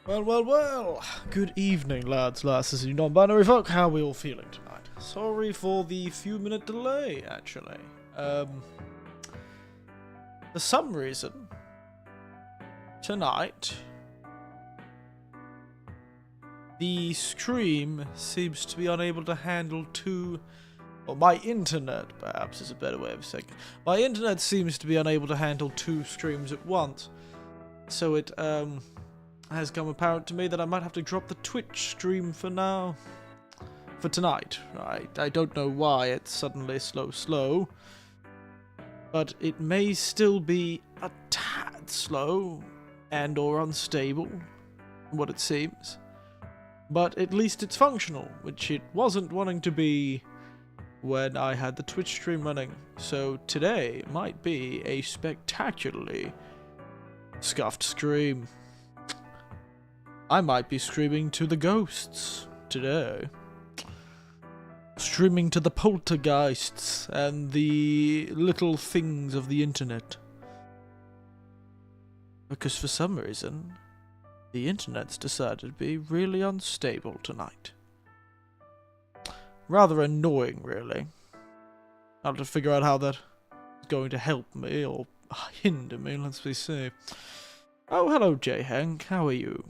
Well. Good evening, lads, lasses, and non-binary folk. How are we all feeling tonight? Sorry for the few-minute delay, actually. For some reason, tonight, the stream seems to be unable to handle or my internet, perhaps, is a better way of saying it. My internet seems to be unable to handle two streams at once. So it, has come apparent to me that I might have to drop the Twitch stream for now. For tonight. I don't know why it's suddenly slow. But it may still be a tad slow and or unstable, what it seems. But at least it's functional, which it wasn't wanting to be when I had the Twitch stream running. So today might be a spectacularly scuffed stream. I might be screaming to the ghosts today. Streaming to the poltergeists and the little things of the internet. Because for some reason, the internet's decided to be really unstable tonight. Rather annoying, really. I'll have to figure out how that is going to help me or hinder me, let's see. Oh, hello, J-Hank. How are you?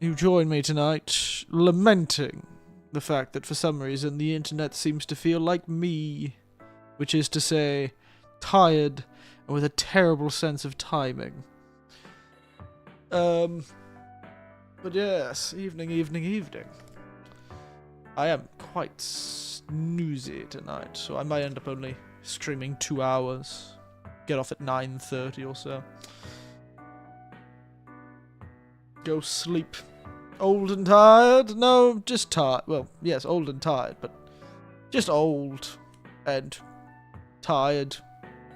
You join me tonight, lamenting the fact that for some reason the internet seems to feel like me, which is to say, tired and with a terrible sense of timing. But yes, evening. I am quite snoozy tonight, so I might end up only streaming 2 hours. Get off at 9:30 or so. Go sleep. Old and tired? No, just tired. Well, yes, old and tired, but just old and tired.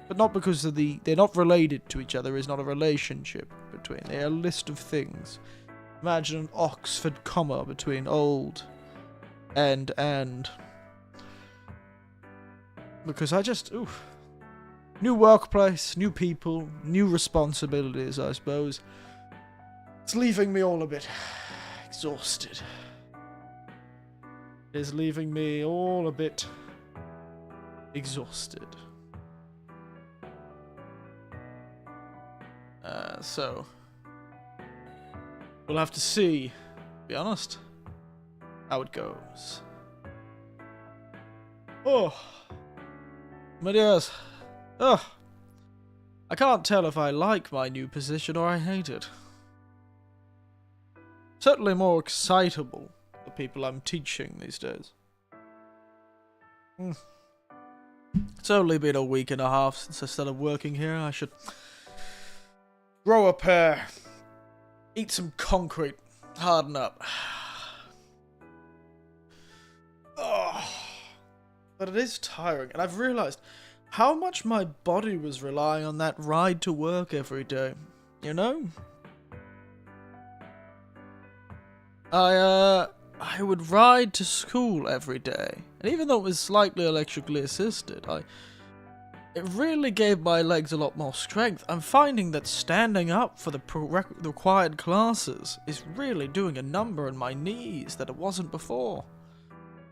But not because of they're not related to each other. It's not a relationship between. They're a list of things. Imagine an Oxford comma between old and. Because I just, new workplace, new people, new responsibilities, I suppose. It's leaving me all a bit exhausted. It is leaving me all a bit exhausted. So we'll have to see, to be honest, how it goes. Oh, my dears. I can't tell if I like my new position or I hate it. Certainly more excitable, the people I'm teaching these days. It's only been a week and a half since I started working here. I should grow a pair, eat some concrete, harden up. But it is tiring, and I've realized how much my body was relying on that ride to work every day. You know? I would ride to school every day, and even though it was slightly electrically assisted, it really gave my legs a lot more strength. I'm finding that standing up for the required classes is really doing a number on my knees that it wasn't before.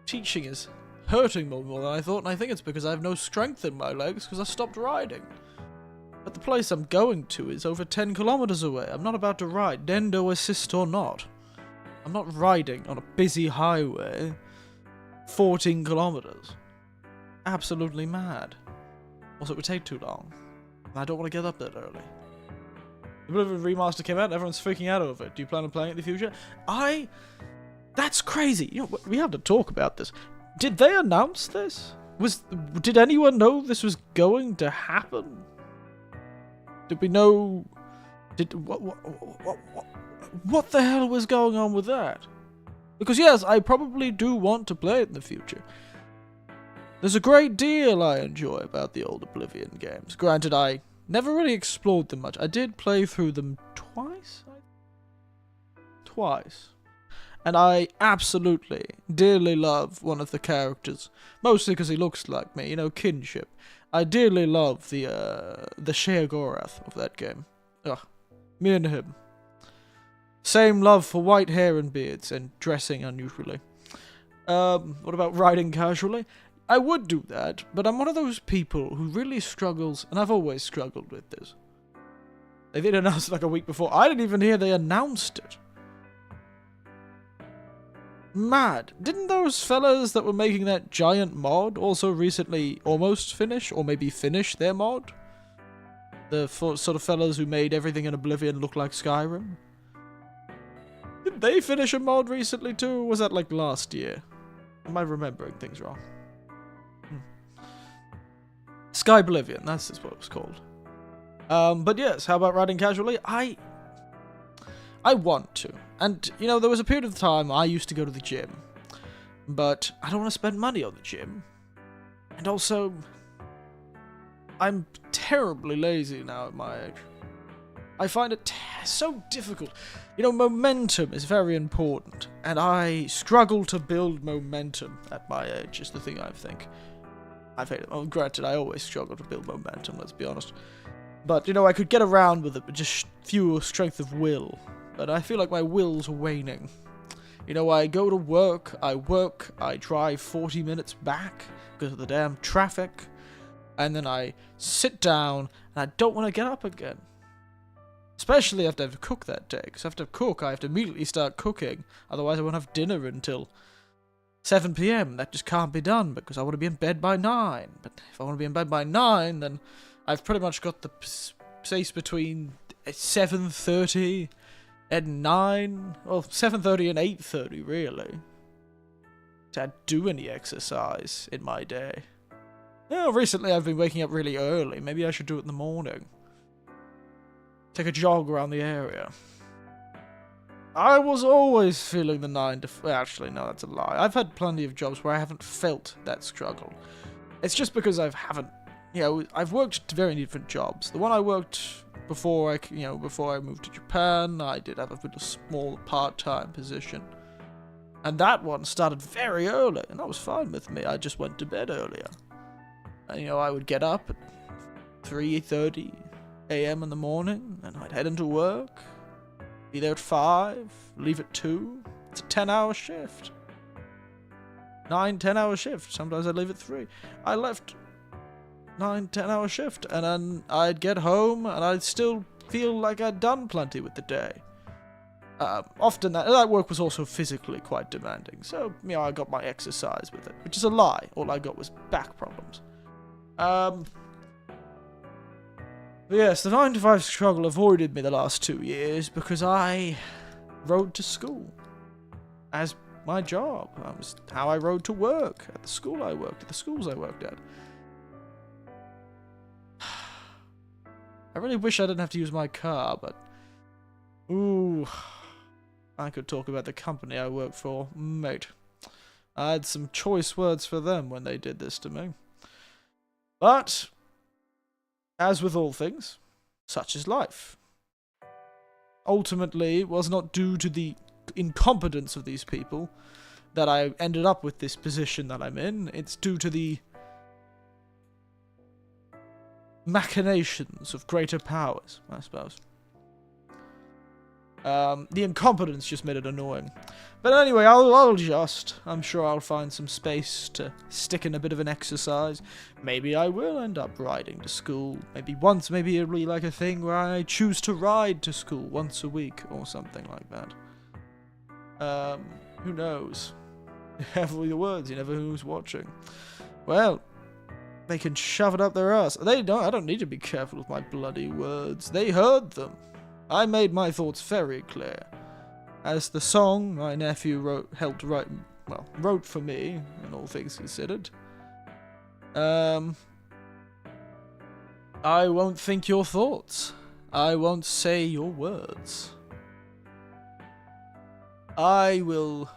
Teaching is hurting more than I thought, and I think it's because I have no strength in my legs because I stopped riding. But the place I'm going to is over 10 kilometers away. I'm not about to ride, Nendo assist or not. I'm not riding on a busy highway 14 kilometers. Absolutely mad. Also, it would take too long. And I don't want to get up that early. The Oblivion Remaster came out and everyone's freaking out over it. Do you plan on playing it in the future? That's crazy. You know, we have to talk about this. Did they announce this? Did anyone know this was going to happen? Did we know? What the hell was going on with that? Because yes, I probably do want to play it in the future. There's a great deal I enjoy about the old Oblivion games. Granted, I never really explored them much. I did play through them twice. And I absolutely, dearly love one of the characters. Mostly because he looks like me, you know, kinship. I dearly love the Sheogorath of that game. Ugh. Me and him. Same love for white hair and beards and dressing unusually. What about riding casually? I would do that, but I'm one of those people who really struggles, and I've always struggled with this. They did announce it like a week before. I didn't even hear they announced it. Mad. Didn't those fellas that were making that giant mod also recently almost finish, or maybe finish their mod? The sort of fellas who made everything in Oblivion look like Skyrim? Did they finish a mod recently too, or was that like last year? Am I remembering things wrong? Sky Oblivion, that's what it was called. But yes, how about riding casually? I want to. And, you know, there was a period of time I used to go to the gym. But I don't want to spend money on the gym. And also, I'm terribly lazy now at my age. I find it so difficult. You know, momentum is very important. And I struggle to build momentum at my age, is the thing I think. I've hated it. Well, granted, I always struggle to build momentum, let's be honest. But, you know, I could get around with it, but just fewer strength of will. But I feel like my will's waning. You know, I go to work, I drive 40 minutes back because of the damn traffic, and then I sit down, and I don't want to get up again. Especially after I have to cook that day, because after I cook, I have to immediately start cooking, otherwise I won't have dinner until 7 PM. That just can't be done, because I want to be in bed by 9. But if I want to be in bed by 9, then I've pretty much got the space between 7:30 and 9, well, 7:30 and 8:30, really, to do any exercise in my day. Yeah, recently I've been waking up really early. Maybe I should do it in the morning. Take a jog around the area. I was always feeling the 9 to... Well, actually, no, that's a lie. I've had plenty of jobs where I haven't felt that struggle. It's just because I haven't... You know, I've worked very different jobs. The one I worked before I moved to Japan, I did have a bit of small part-time position. And that one started very early, and that was fine with me. I just went to bed earlier. And, you know, I would get up at 3:30 AM in the morning, and I'd head into work, be there at 5, leave at 2. It's a 10-hour shift. 9-10-hour shift. Sometimes I'd leave at 3. I left 9-10-hour shift, and then I'd get home, and I'd still feel like I'd done plenty with the day. Often that work was also physically quite demanding, so, you know, I got my exercise with it, which is a lie. All I got was back problems. But yes, the 9-to-5 struggle avoided me the last 2 years because I rode to school as my job. That was how I rode to work at the school I worked at, the schools I worked at. I really wish I didn't have to use my car, but... Ooh... I could talk about the company I work for, mate. I had some choice words for them when they did this to me. But, as with all things, such is life. Ultimately, it was not due to the incompetence of these people that I ended up with this position that I'm in. It's due to the machinations of greater powers, I suppose. The incompetence just made it annoying. But anyway, I'll adjust. I'm sure I'll find some space to stick in a bit of an exercise. Maybe I will end up riding to school. Maybe it'll be like a thing where I choose to ride to school once a week or something like that. Who knows? Careful your words, you never know who's watching. Well, they can shove it up their ass. I don't need to be careful with my bloody words. They heard them. I made my thoughts very clear. As the song my nephew wrote for me, in all things considered. I won't think your thoughts. I won't say your words. I will...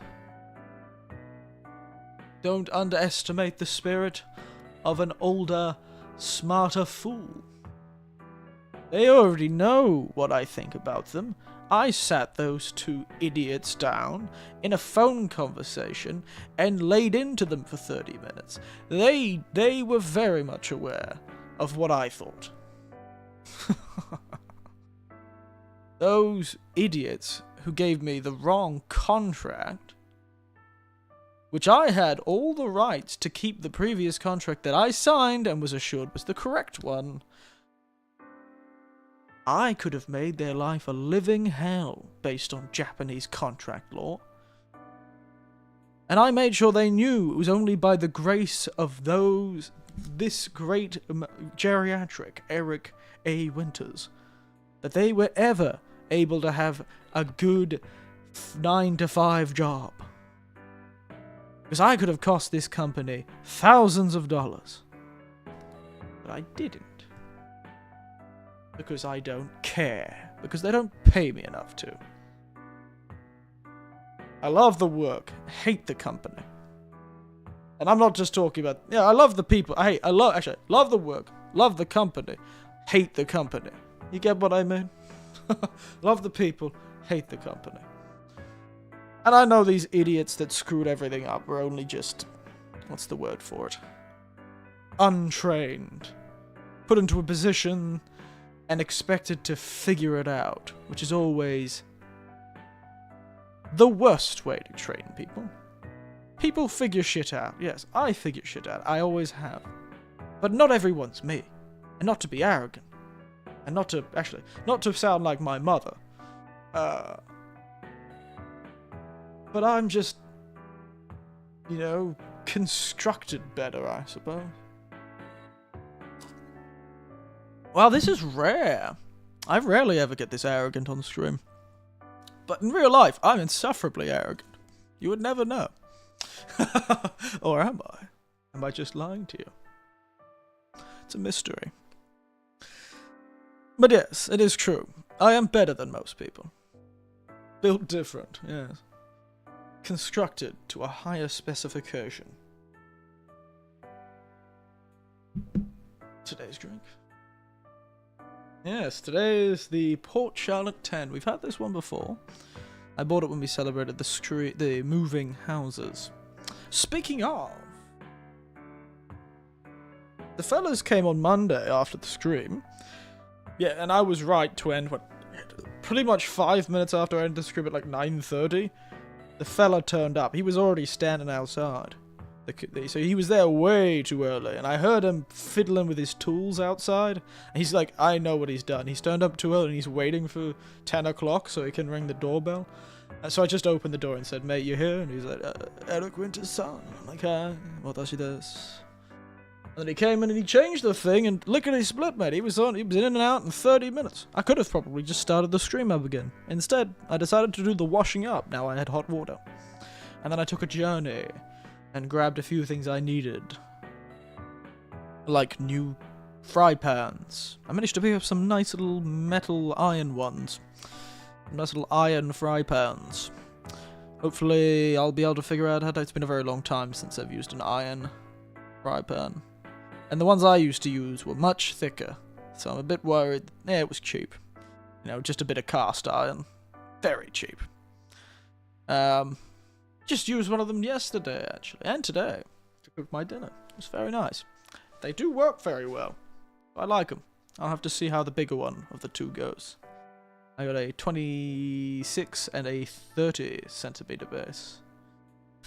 Don't underestimate the spirit of an older, smarter fool. They already know what I think about them. I sat those two idiots down in a phone conversation and laid into them for 30 minutes. They were very much aware of what I thought. Those idiots who gave me the wrong contract, which I had all the rights to keep the previous contract that I signed and was assured was the correct one. I could have made their life a living hell based on Japanese contract law. And I made sure they knew it was only by the grace of this great geriatric, Eric A. Winters, that they were ever able to have a good 9-to-5 job. Because I could have cost this company thousands of dollars. But I didn't. Because I don't care. Because they don't pay me enough to. I love the work, hate the company. And I'm not just talking about, yeah, I love the people. I love the work, love the company, hate the company. You get what I mean? Love the people, hate the company. And I know these idiots that screwed everything up were only just, what's the word for it? Untrained. Put into a position and expected to figure it out, which is always the worst way to train people. People figure shit out. Yes, I figure shit out. I always have. But not everyone's me. And not to be arrogant. And not to sound like my mother. But I'm just, constructed better, I suppose. Well, this is rare. I rarely ever get this arrogant on stream. But in real life, I'm insufferably arrogant. You would never know. Or am I? Am I just lying to you? It's a mystery. But yes, it is true. I am better than most people. Built different, yes. Constructed to a higher specification. Today's drink. Yes, today is the Port Charlotte 10. We've had this one before. I bought it when we celebrated the moving houses. Speaking of, the fellas came on Monday after the stream. Yeah, and I was right to end pretty much 5 minutes after I ended the stream at like 9:30. The fella turned up. He was already standing outside. So he was there way too early, and I heard him fiddling with his tools outside. And he's like, I know what he's done. He's turned up too early, and he's waiting for 10 o'clock so he can ring the doorbell. And so I just opened the door and said, mate, you here? And he's like, Eric Winter's son. I'm like, hi, watashi desu. And then he came in and he changed the thing, and lickety split, mate. He was in and out in 30 minutes. I could have probably just started the stream up again. Instead, I decided to do the washing up. Now I had hot water. And then I took a journey and grabbed a few things I needed. Like new fry pans. I managed to pick up some nice little metal iron ones. Nice little iron fry pans. Hopefully I'll be able to figure out how to... It's been a very long time since I've used an iron fry pan. And the ones I used to use were much thicker. So I'm a bit worried. Yeah, it was cheap. Just a bit of cast iron. Very cheap. Just used one of them yesterday, actually, and today, to cook my dinner. It was very nice. They do work very well. I like them. I'll have to see how the bigger one of the two goes. I got a 26 and a 30 centimeter base.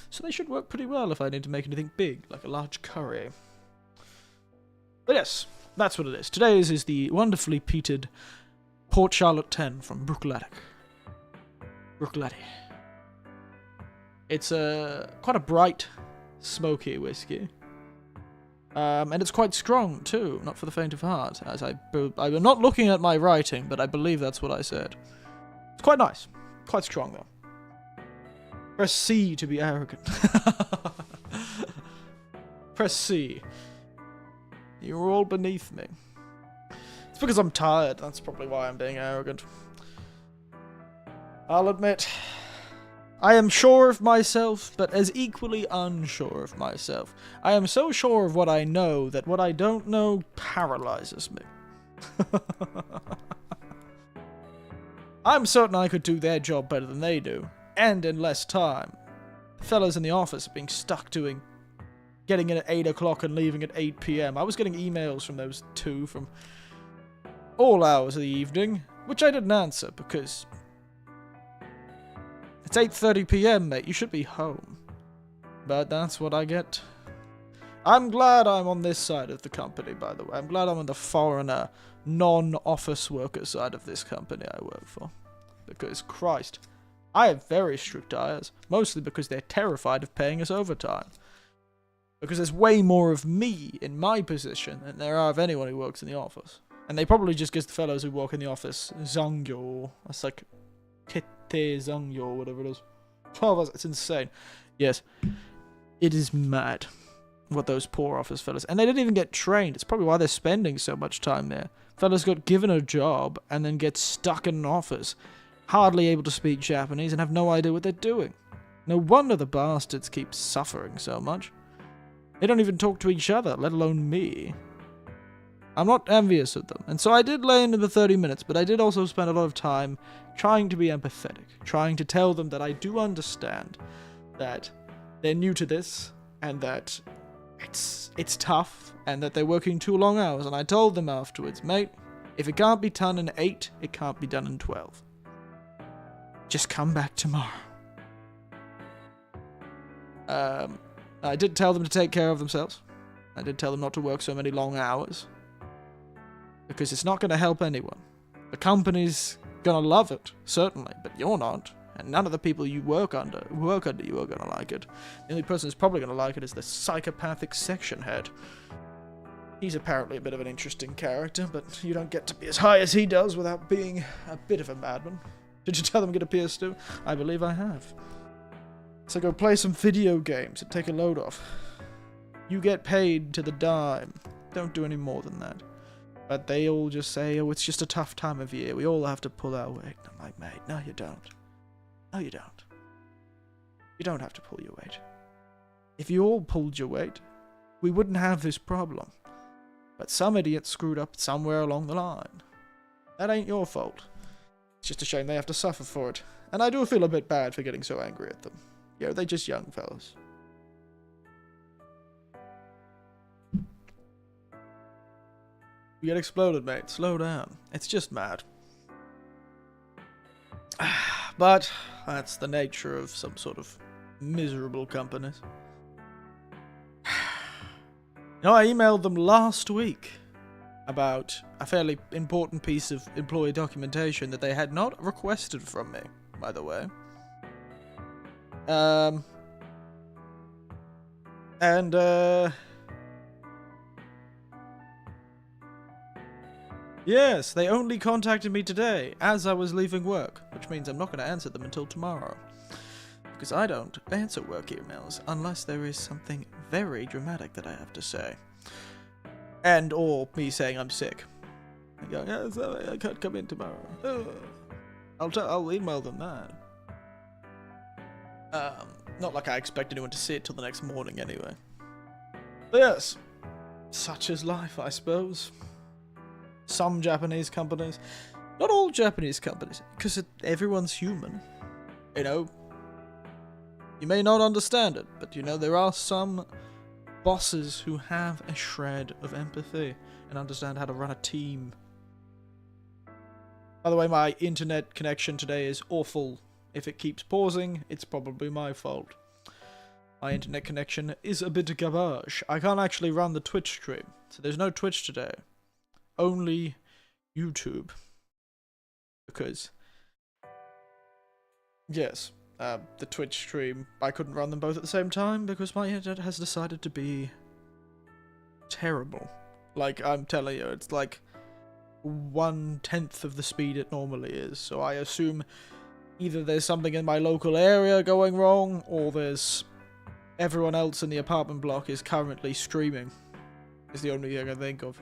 So they should work pretty well if I need to make anything big, like a large curry. But yes, that's what it is. Today's is the wonderfully peated Port Charlotte 10 from Bruichladdich. It's quite a bright, smoky whiskey. And it's quite strong, too. Not for the faint of heart. I'm not looking at my writing, but I believe that's what I said. It's quite nice. Quite strong, though. Press C to be arrogant. Press C. You're all beneath me. It's because I'm tired. That's probably why I'm being arrogant. I'll admit... I am sure of myself, but as equally unsure of myself. I am so sure of what I know that what I don't know paralyzes me. I'm certain I could do their job better than they do, and in less time. The fellas in the office are being stuck getting in at 8 o'clock and leaving at 8 p.m. I was getting emails from those two from all hours of the evening, which I didn't answer because... It's 8:30 p.m., mate. You should be home. But that's what I get. I'm glad I'm on this side of the company, by the way. I'm glad I'm on the foreigner, non-office worker side of this company I work for. Because, Christ, I have very strict hires. Mostly because they're terrified of paying us overtime. Because there's way more of me in my position than there are of anyone who works in the office. And they probably just give the fellows who work in the office Zangyo. That's like Tete Zangyo, whatever it is. Oh, it's insane. Yes, it is mad what those poor office fellas. And they didn't even get trained. It's probably why they're spending so much time there. Fellas got given a job and then get stuck in an office, hardly able to speak Japanese and have no idea what they're doing. No wonder the bastards keep suffering so much. They don't even talk to each other, let alone me. I'm not envious of them, and so I did lay into the 30 minutes, but I did also spend a lot of time trying to be empathetic, trying to tell them that I do understand that they're new to this, and that it's tough, and that they're working too long hours, and I told them afterwards, mate, if it can't be done in 8, it can't be done in 12. Just come back tomorrow. I did tell them to take care of themselves. I did tell them not to work so many long hours. Because it's not going to help anyone. The company's going to love it, certainly, but you're not. And none of the people you work under you are going to like it. The only person who's probably going to like it is the psychopathic section head. He's apparently a bit of an interesting character, but you don't get to be as high as he does without being a bit of a madman. Did you tell them to get a PS2? I believe I have. So go play some video games and take a load off. You get paid to the dime. Don't do any more than that. But they all just say, oh, it's just a tough time of year. We all have to pull our weight. And I'm like, mate, no you don't. No you don't. You don't have to pull your weight. If you all pulled your weight, we wouldn't have this problem. But some idiot screwed up somewhere along the line. That ain't your fault. It's just a shame they have to suffer for it. And I do feel a bit bad for getting so angry at them. Yeah, they're just young fellas. You get exploded, mate. Slow down. It's just mad. But that's the nature of some sort of miserable companies. You know, I emailed them last week about a fairly important piece of employee documentation that they had not requested from me, by the way. Yes, they only contacted me today, as I was leaving work, which means I'm not going to answer them until tomorrow. Because I don't answer work emails unless there is something very dramatic that I have to say. And or me saying I'm sick. And going, yeah, sorry, I can't come in tomorrow. I'll email them that. Not like I expect anyone to see it till the next morning anyway. But yes, such is life, I suppose. Some Japanese companies, not all Japanese companies, because everyone's human. You know, you may not understand it, but you know, there are some bosses who have a shred of empathy and understand how to run a team. By the way, my internet connection today is awful. If it keeps pausing, it's probably my fault. My internet connection is a bit garbage. I can't actually run the Twitch stream, so there's no Twitch today. Only YouTube. Because, yes, the Twitch stream, I couldn't run them both at the same time because my internet has decided to be terrible. Like, I'm telling you, it's like 1/10 of the speed it normally is. So I assume either there's something in my local area going wrong, or there's everyone else in the apartment block is currently streaming. Is the only thing I can think of.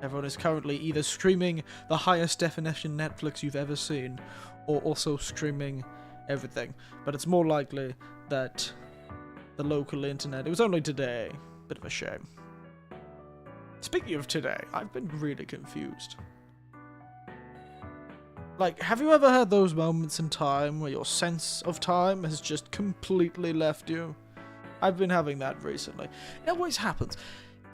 Everyone is currently either streaming the highest definition Netflix you've ever seen, or also streaming everything. But it's more likely that the local internet... It was only today. Bit of a shame. Speaking of today, I've been really confused. Like, have you ever had those moments in time where your sense of time has just completely left you? I've been having that recently. It always happens.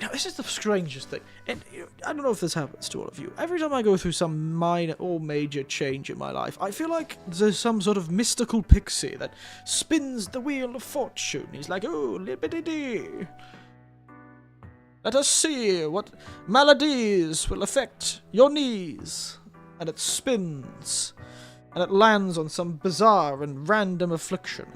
Now, this is the strangest thing, and I don't know if this happens to all of you. Every time I go through some minor or major change in my life, I feel like there's some sort of mystical pixie that spins the wheel of fortune. He's like, oh, lippity-dee. Let us see what maladies will affect your knees. And it spins, and it lands on some bizarre and random affliction.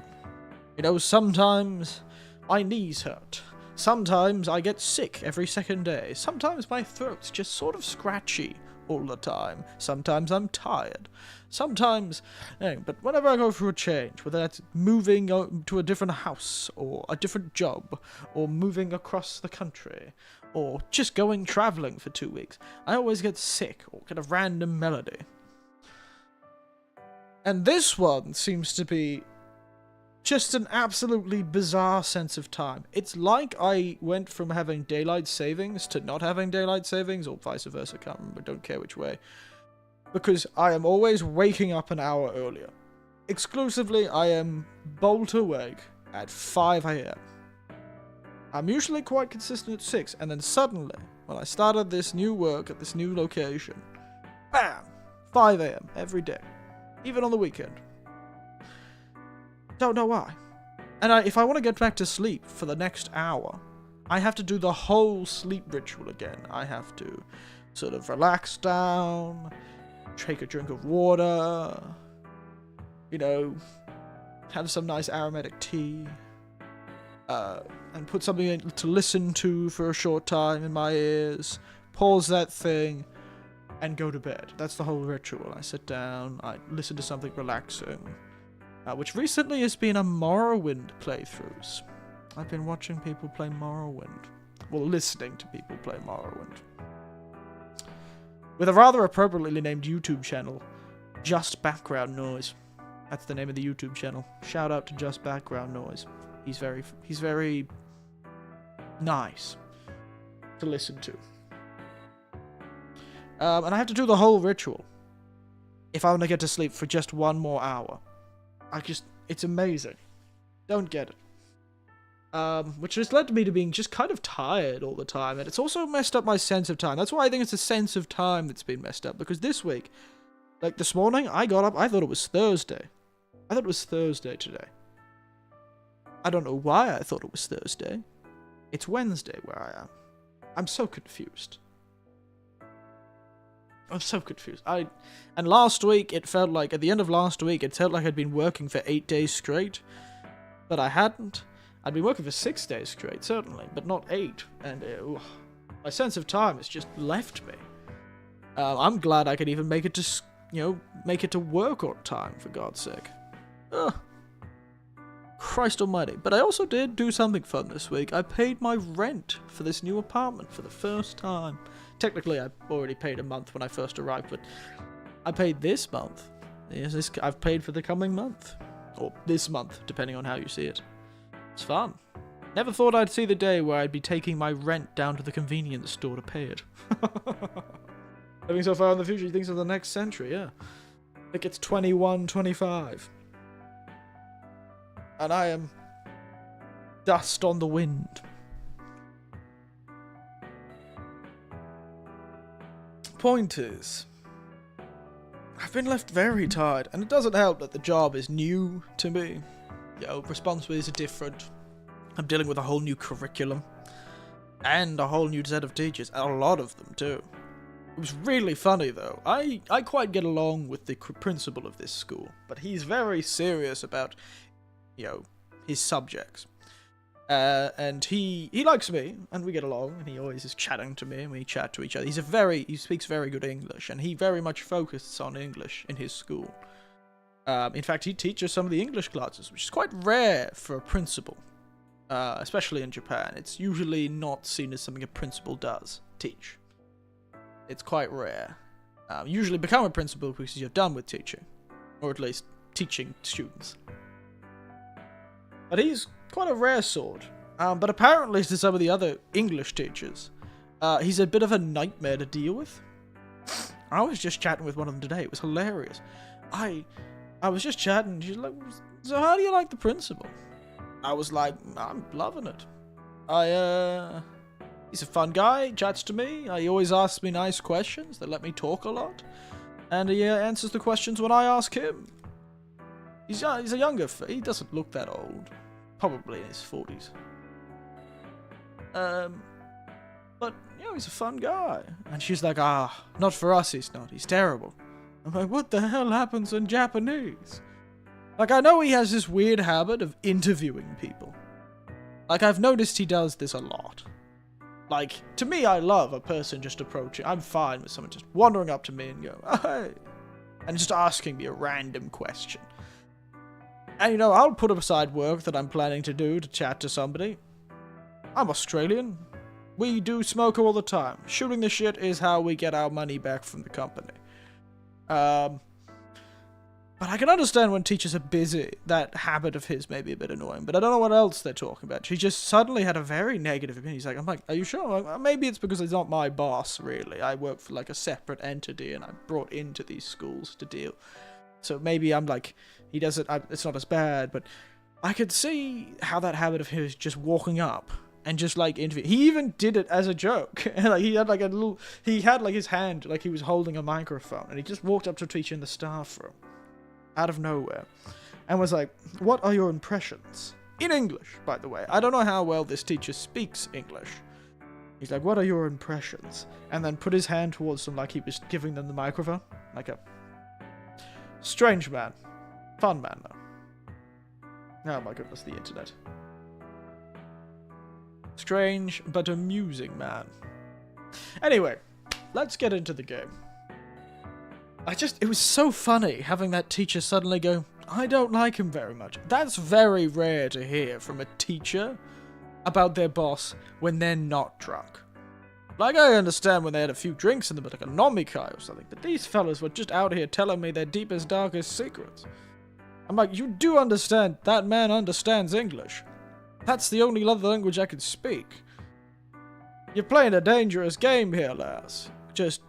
You know, sometimes my knees hurt. Sometimes I get sick every second day. Sometimes my throat's just sort of scratchy all the time. Sometimes I'm tired. Sometimes, but whenever I go through a change, whether that's moving to a different house, or a different job, or moving across the country, or just going traveling for 2 weeks, I always get sick or get a random melody. And this one seems to be just an absolutely bizarre sense of time. It's like I went from having daylight savings to not having daylight savings, or vice versa, I can't remember, don't care which way. Because I am always waking up an hour earlier. Exclusively, I am bolt awake at 5 AM. I'm usually quite consistent at 6, and then suddenly, when I started this new work at this new location, bam! 5 AM every day. Even on the weekend. Don't know why. And if I want to get back to sleep for the next hour, I have to do the whole sleep ritual again. I have to sort of relax down, take a drink of water, you know, have some nice aromatic tea, and put something in to listen to for a short time in my ears, pause that thing, and go to bed. That's the whole ritual. I sit down, I listen to something relaxing. Which recently has been a Morrowind playthroughs. I've been watching people play Morrowind. Well, listening to people play Morrowind. With a rather appropriately named YouTube channel, Just Background Noise. That's the name of the YouTube channel. Shout out to Just Background Noise. He's very nice to listen to. And I have to do the whole ritual if I want to get to sleep for just 1 more hour. It's amazing. Don't get it. Which has led me to being just kind of tired all the time, and it's also messed up my sense of time. That's why I think it's a sense of time that's been messed up, because this week, like this morning, I got up, I thought it was Thursday. I thought it was Thursday today. I don't know why I thought it was Thursday. It's Wednesday where I am. I'm so confused. I'm so confused. And last week, it felt like, at the end of last week, it felt like I'd been working for 8 days straight. But I hadn't. I'd been working for 6 days straight, certainly, but not 8. And my sense of time has just left me. I'm glad I could even make it to, make it to work on time, for God's sake. Ugh. Christ almighty. But I also did do something fun this week. I paid my rent for this new apartment for the first time. Technically, I already paid a month when I first arrived, but I paid this month. Yes, I've paid for the coming month. Or this month, depending on how you see it. It's fun. Never thought I'd see the day where I'd be taking my rent down to the convenience store to pay it. Living so far in the future, you think of the next century, yeah. I think it's 2125. And I am dust on the wind. Point is, I've been left very tired, and it doesn't help that the job is new to me. Responsibilities are different. I'm dealing with a whole new curriculum, and a whole new set of teachers, and a lot of them too. It was really funny though. I quite get along with the principal of this school, but he's very serious about, his subjects. And he likes me, and we get along, and he always is chatting to me, and we chat to each other. He speaks very good English, and he very much focuses on English in his school. In fact, he teaches some of the English classes, which is quite rare for a principal, especially in Japan. It's usually not seen as something a principal does, teach. It's quite rare. You usually become a principal because you're done with teaching, or at least teaching students. But he's quite a rare sort. But apparently to some of the other English teachers, he's a bit of a nightmare to deal with. I was just chatting with one of them today. It was hilarious. I was just chatting. She's like, so how do you like the principal? I was like, I'm loving it. He's a fun guy, chats to me. He always asks me nice questions that let me talk a lot. And he answers the questions when I ask him. He's a younger he doesn't look that old. Probably in his 40s. But, you know, he's a fun guy. And she's like, not for us he's not. He's terrible. I'm like, what the hell happens in Japanese? Like, I know he has this weird habit of interviewing people. Like, I've noticed he does this a lot. Like, to me, I love a person just approaching. I'm fine with someone just wandering up to me and going, oh, hey. And just asking me a random question. And, you know, I'll put aside work that I'm planning to do to chat to somebody. I'm Australian. We do smoke all the time. Shooting the shit is how we get our money back from the company. But I can understand when teachers are busy. That habit of his may be a bit annoying, but I don't know what else they're talking about. She just suddenly had a very negative opinion. I'm like, are you sure? Like, maybe it's because he's not my boss, really. I work for, like, a separate entity, and I'm brought into these schools to deal. So maybe I'm like, he doesn't, it's not as bad, but I could see how that habit of his just walking up and just, like, interview. He even did it as a joke. And, like, he had, like, his hand, like he was holding a microphone, and he just walked up to a teacher in the staff room, out of nowhere, and was like, what are your impressions? In English, by the way. I don't know how well this teacher speaks English. He's like, what are your impressions? And then put his hand towards them like he was giving them the microphone. Like a strange man. Fun man, though. Oh my goodness, the internet. Strange, but amusing man. Anyway, let's get into the game. It was so funny having that teacher suddenly go, I don't like him very much. That's very rare to hear from a teacher about their boss when they're not drunk. Like, I understand when they had a few drinks in them, like a nomikai or something, but these fellas were just out here telling me their deepest, darkest secrets. I'm like, you do understand that man understands English. That's the only other language I can speak. You're playing a dangerous game here, lass. Just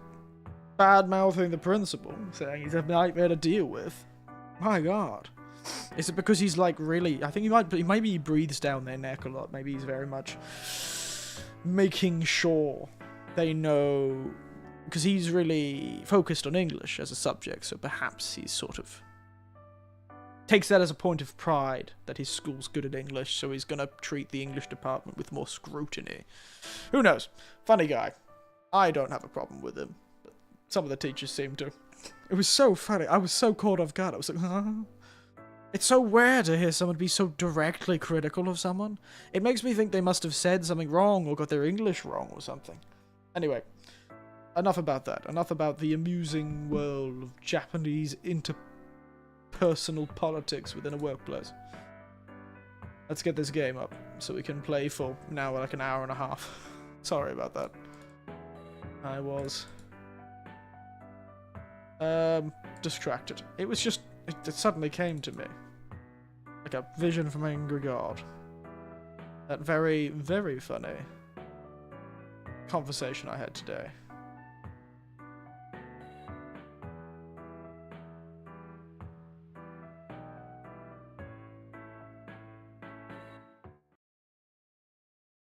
bad-mouthing the principal, saying he's a nightmare to deal with. My god. Is it because he's, like, really... I think maybe he breathes down their neck a lot. Maybe he's very much making sure they know... Because he's really focused on English as a subject, so perhaps he's sort of... takes that as a point of pride, that his school's good at English, so he's gonna treat the English department with more scrutiny. Who knows? Funny guy. I don't have a problem with him. Some of the teachers seem to. It was so funny. I was so caught off guard. I was like, huh? It's so rare to hear someone be so directly critical of someone. It makes me think they must have said something wrong or got their English wrong or something. Anyway, enough about that. Enough about the amusing world of Japanese interpersonal politics within a workplace. Let's get this game up so we can play for now like an hour and a half. Sorry about that. I was... distracted. It was just... It suddenly came to me. Like a vision from an angry god. That very, very funny conversation I had today.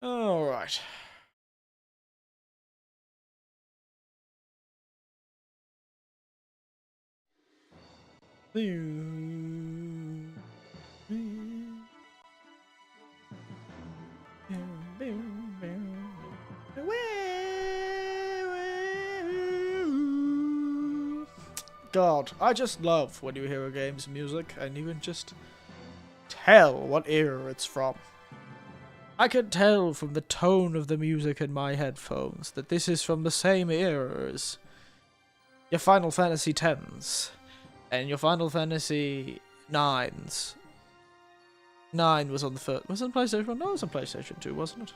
Alright. God, I just love when you hear a game's music and you can just tell what era it's from. I can tell from the tone of the music in my headphones that this is from the same era as your Final Fantasy X and your Final Fantasy IXs. 9 was on the first... Was it on PlayStation 1? No, it was on PlayStation 2, wasn't it?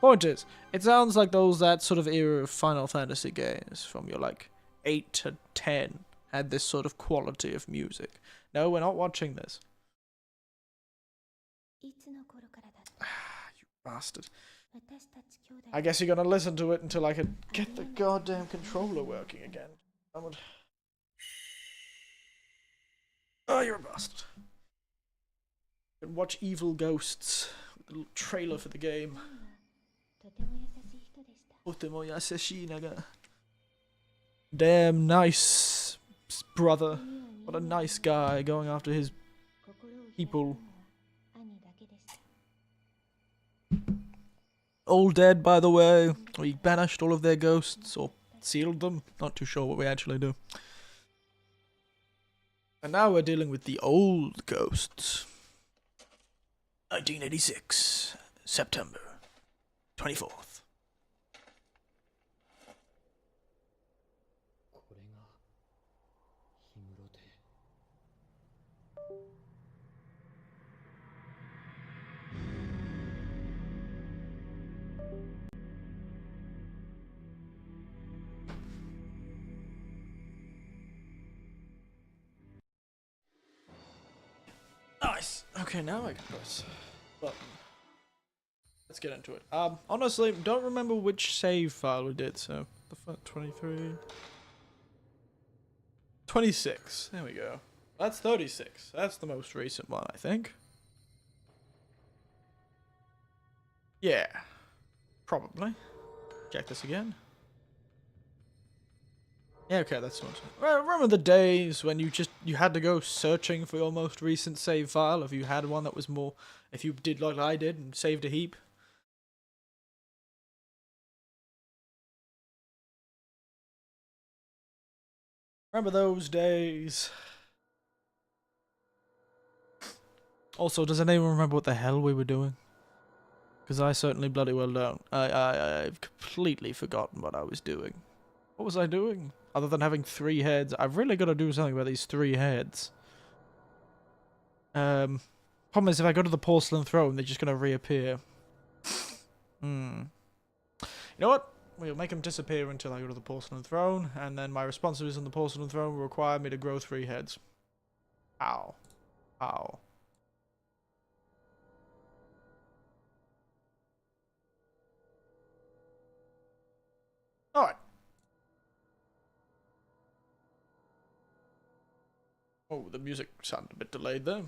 Point is, it sounds like that sort of era of Final Fantasy games from your, like, 8 to 10 had this sort of quality of music. No, we're not watching this. You bastard. I guess you're gonna listen to it until I can get the goddamn controller working again. Oh, you're a bastard. You can watch Evil Ghosts, the little trailer for the game. Otemo yaseshi naga. Damn nice brother. What a nice guy going after his people. All dead, by the way. We banished all of their ghosts, or sealed them. Not too sure what we actually do. And now we're dealing with the old ghosts. 1986, September 24th. Nice. Okay, now I can press button. Let's get into it. Honestly, don't remember which save file we did, so the 23, 26. There we go. That's 36. That's the most recent one, I think. Yeah, probably. Check this again. Yeah, okay, that's what. Well, remember the days when you had to go searching for your most recent save file if you had one that was more, if you did like I did and saved a heap. Remember those days. Also, does anyone remember what the hell we were doing? Because I certainly bloody well don't. I've completely forgotten what I was doing. What was I doing? Other than having 3 heads. I've really got to do something about these 3 heads. Problem is, if I go to the porcelain throne, they're just going to reappear. You know what? We'll make them disappear until I go to the porcelain throne, and then my responsibilities on the porcelain throne will require me to grow 3 heads. Ow. Ow. Alright. Oh, the music sounded a bit delayed there.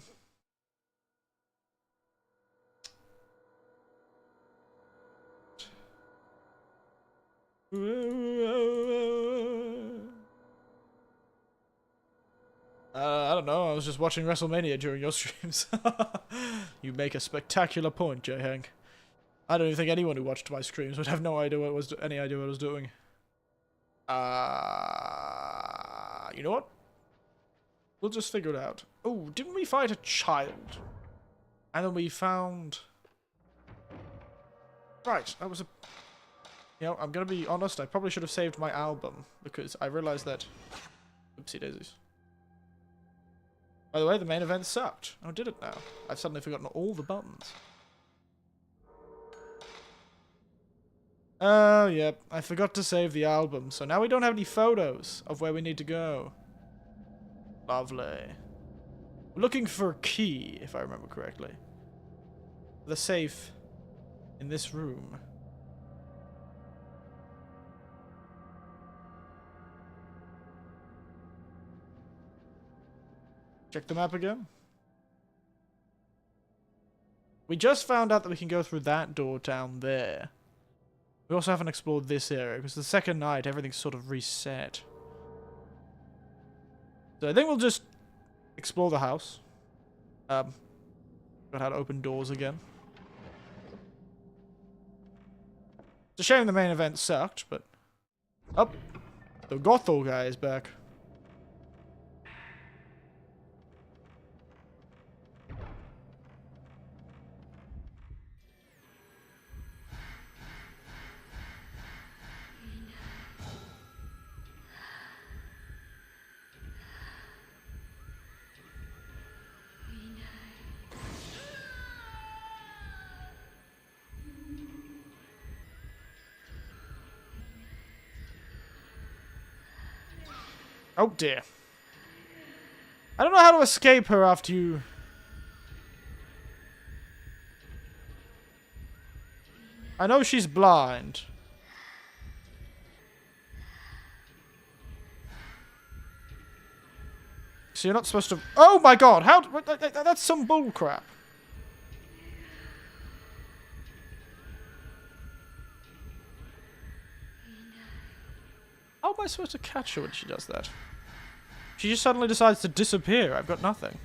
I don't know, I was just watching WrestleMania during your streams. You make a spectacular point, J. Hank. I don't even think anyone who watched my streams would have no idea what was any idea what I was doing. You know what? We'll just figure it out. Oh, didn't we fight a child? And then we found... Right, that was a... You know, I'm gonna be honest, I probably should have saved my album, because I realized that... Oopsie daisies. By the way, the main event sucked. Oh, did it now? I've suddenly forgotten all the buttons. Oh, yep. I forgot to save the album, so now we don't have any photos of where we need to go. Lovely. We're looking for a key, if I remember correctly. The safe in this room. Check the map again. We just found out that we can go through that door down there. We also haven't explored this area, because the second night, everything's sort of reset. So I think we'll just explore the house. Got how to open doors again. It's a shame the main event sucked, but... Oh! The Gothel guy is back. Oh dear. I don't know how to escape her after you... I know she's blind. So you're not supposed to... Oh my god! How... That's some bullcrap. am I supposed to catch her when she does that? She just suddenly decides to disappear. I've got nothing.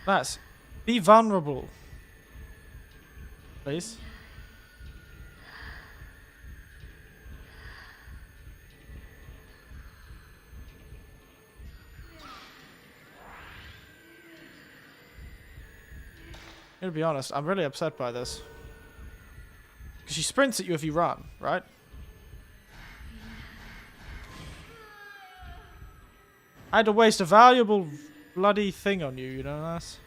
That's... Be vulnerable. Please. I'm gonna be honest, I'm really upset by this. Because she sprints at you if you run, right? I had to waste a valuable bloody thing on you, you know that?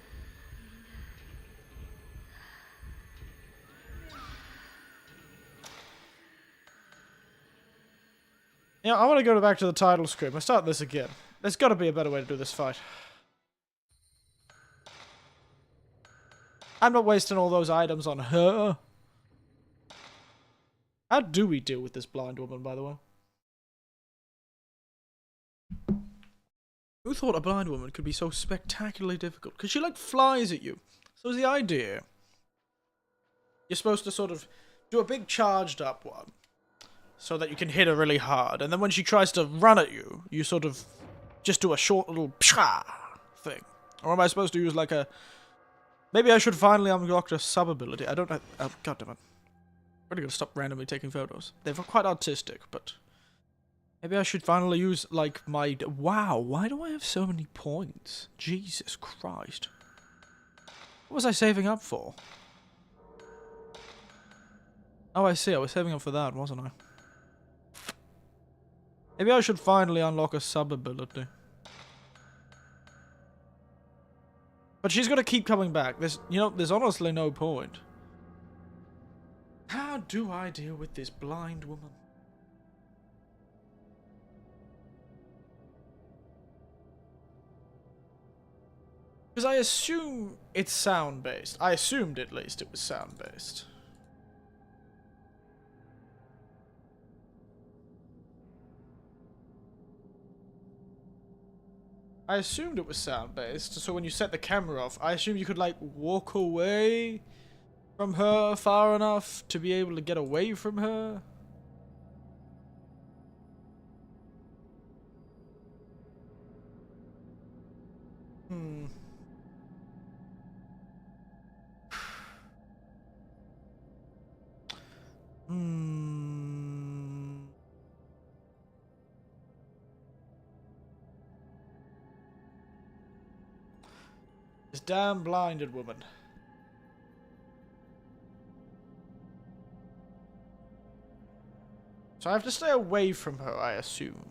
Yeah, I want to go back to the title screen. Let's start this again. There's got to be a better way to do this fight. I'm not wasting all those items on her. How do we deal with this blind woman, by the way? Who thought a blind woman could be so spectacularly difficult? Because she, like, flies at you. So is the idea... You're supposed to sort of do a big charged up one. So that you can hit her really hard. And then when she tries to run at you, you sort of just do a short little psha thing. Or am I supposed to use, like, a... Maybe I should finally unlock a sub-ability. I don't know. Oh, goddammit. I'm really gonna stop randomly taking photos. They're quite artistic, but... Maybe I should finally use, like, my... Wow, why do I have so many points? Jesus Christ. What was I saving up for? Oh, I see. I was saving up for that, wasn't I? Maybe I should finally unlock a sub-ability. But she's gonna keep coming back. There's honestly no point. How do I deal with this blind woman? Because I assume it's sound-based. I assumed, at least, it was sound-based. I assumed it was sound-based, so when you set the camera off, I assumed you could, like, walk away from her far enough to be able to get away from her. This damn blinded woman. So I have to stay away from her, I assume.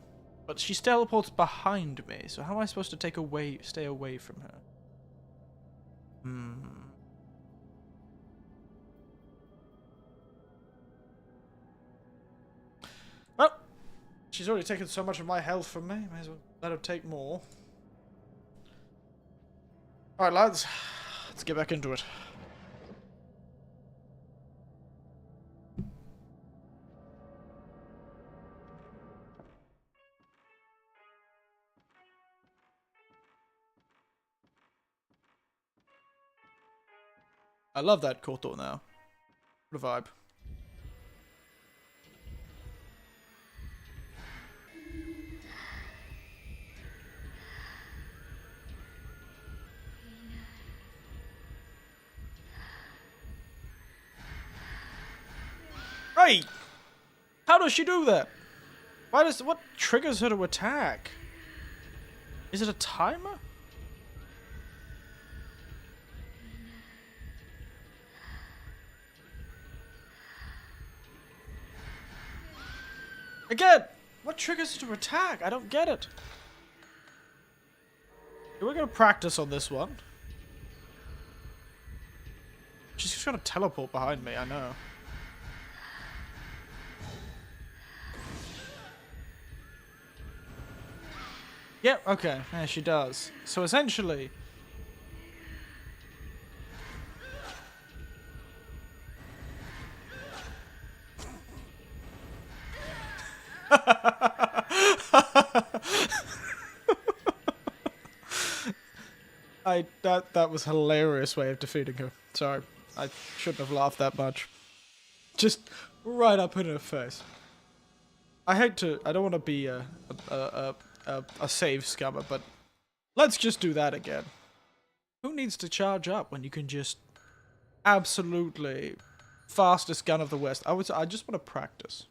But she teleports behind me, so how am I supposed to stay away from her? Well, she's already taken so much of my health from me. May as well let her take more. Alright, lads. Let's get back into it. I love that Koto now. What a vibe. Right! How does she do that? What triggers her to attack? Is it a timer? Again! What triggers her to attack? I don't get it. We're gonna practice on this one. She's just gonna teleport behind me, I know. Yep, okay. Yeah, she does. So essentially... That was a hilarious way of defeating her. Sorry, I shouldn't have laughed that much. Just right up in her face. I don't want to be a save scammer, but let's just do that again. Who needs to charge up when you can just absolutely fastest gun of the West? I just want to practice.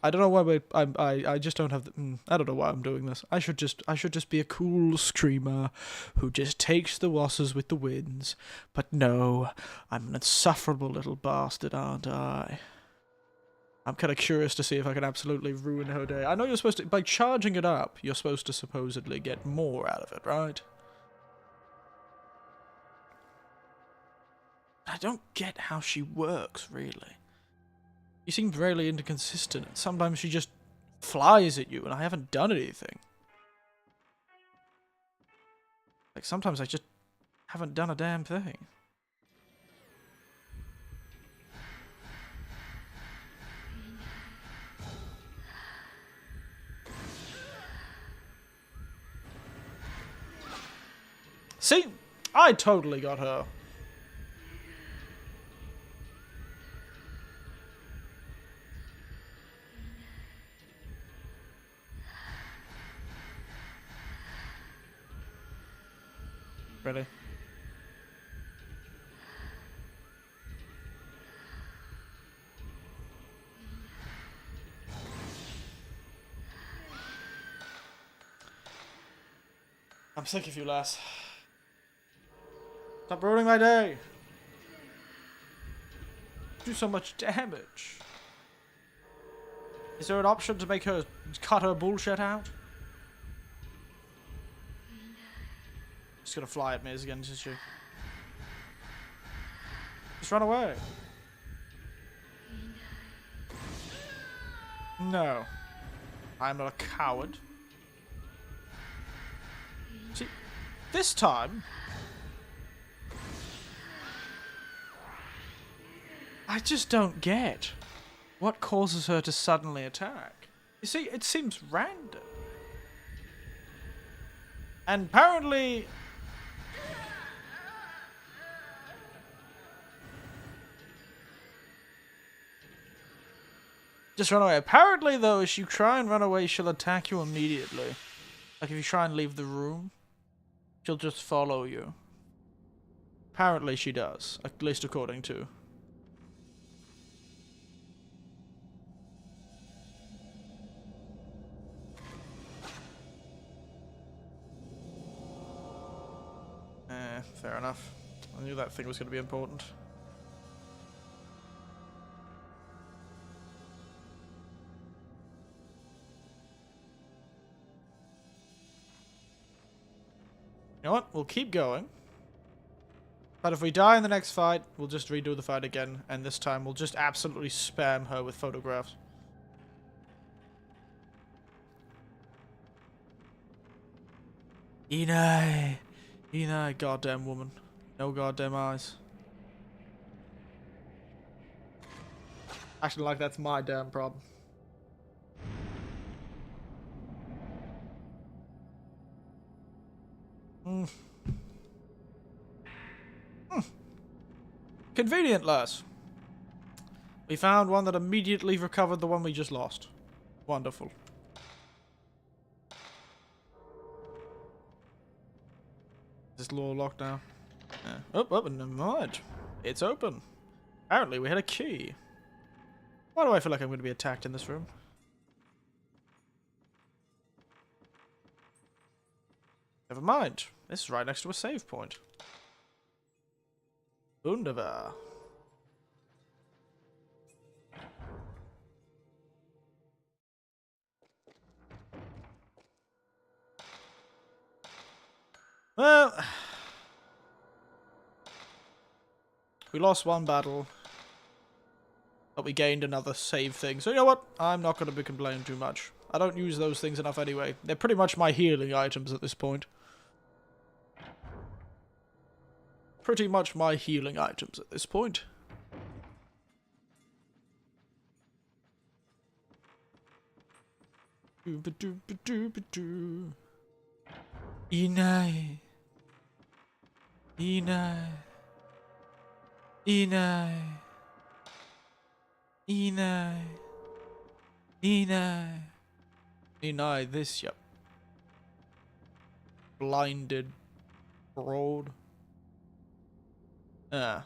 I don't know why I just don't have the, I don't know why I'm doing this. I should just be a cool screamer who just takes the losses with the wins. But no, I'm an insufferable little bastard, aren't I? I'm kind of curious to see if I can absolutely ruin her day. I know you're supposed to, by charging it up, you're supposed to supposedly get more out of it, right? I don't get how she works, really. You seem really inconsistent. Sometimes she just flies at you and I haven't done anything. Like, sometimes I just haven't done a damn thing. See? I totally got her. Really? I'm sick of you, lass. Stop ruining my day. Do so much damage. Is there an option to make her cut her bullshit out? She's gonna fly at me again, isn't she? Just run away. No. I'm not a coward. See, this time... I just don't get what causes her to suddenly attack. You see, it seems random. And apparently... Just run away. Apparently, though, if you try and run away, she'll attack you immediately. Like, if you try and leave the room, she'll just follow you. Apparently, she does. At least according to... fair enough. I knew that thing was going to be important. You know what? We'll keep going. But if we die in the next fight, we'll just redo the fight again. And this time, we'll just absolutely spam her with photographs. Enai! Enai, goddamn woman. No goddamn eyes. Acting like that's my damn problem. Convenient, lass. We found one that immediately recovered the one we just lost. Wonderful. Is this door locked now? Yeah. Oh, never mind. It's open. Apparently we had a key. Why do I feel like I'm going to be attacked in this room? Never mind. This is right next to a save point. Wunderbar. Well, we lost one battle, but we gained another save thing. So you know what? I'm not going to be complaining too much. I don't use those things enough anyway. They're pretty much my healing items at this point. Pretty much my healing items at this point. ba-doo. Inai. Inai. Inai. Inai. Inai. Inai this, yep. Blinded broad. Ah.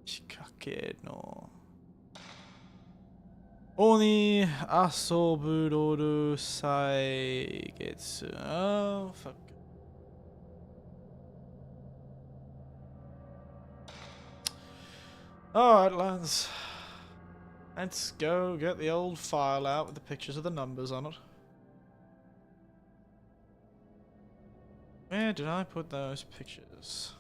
Shikake no. Oni asoburoru saigetsu. Oh, fuck. Alright, lads. Let's go get the old file out with the pictures of the numbers on it. Where did I put those pictures?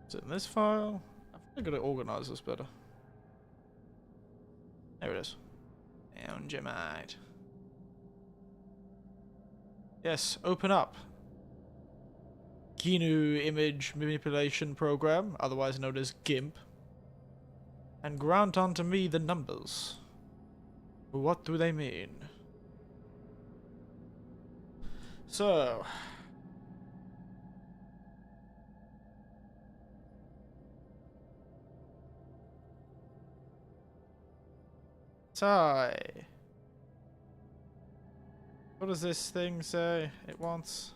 Is it in this file? I'm gonna organize this better. There it is. Down, Gemite. Yes, open up. GNU Image Manipulation Program, otherwise known as GIMP. And grant unto me the numbers. What do they mean? So... Tie. What does this thing say it wants?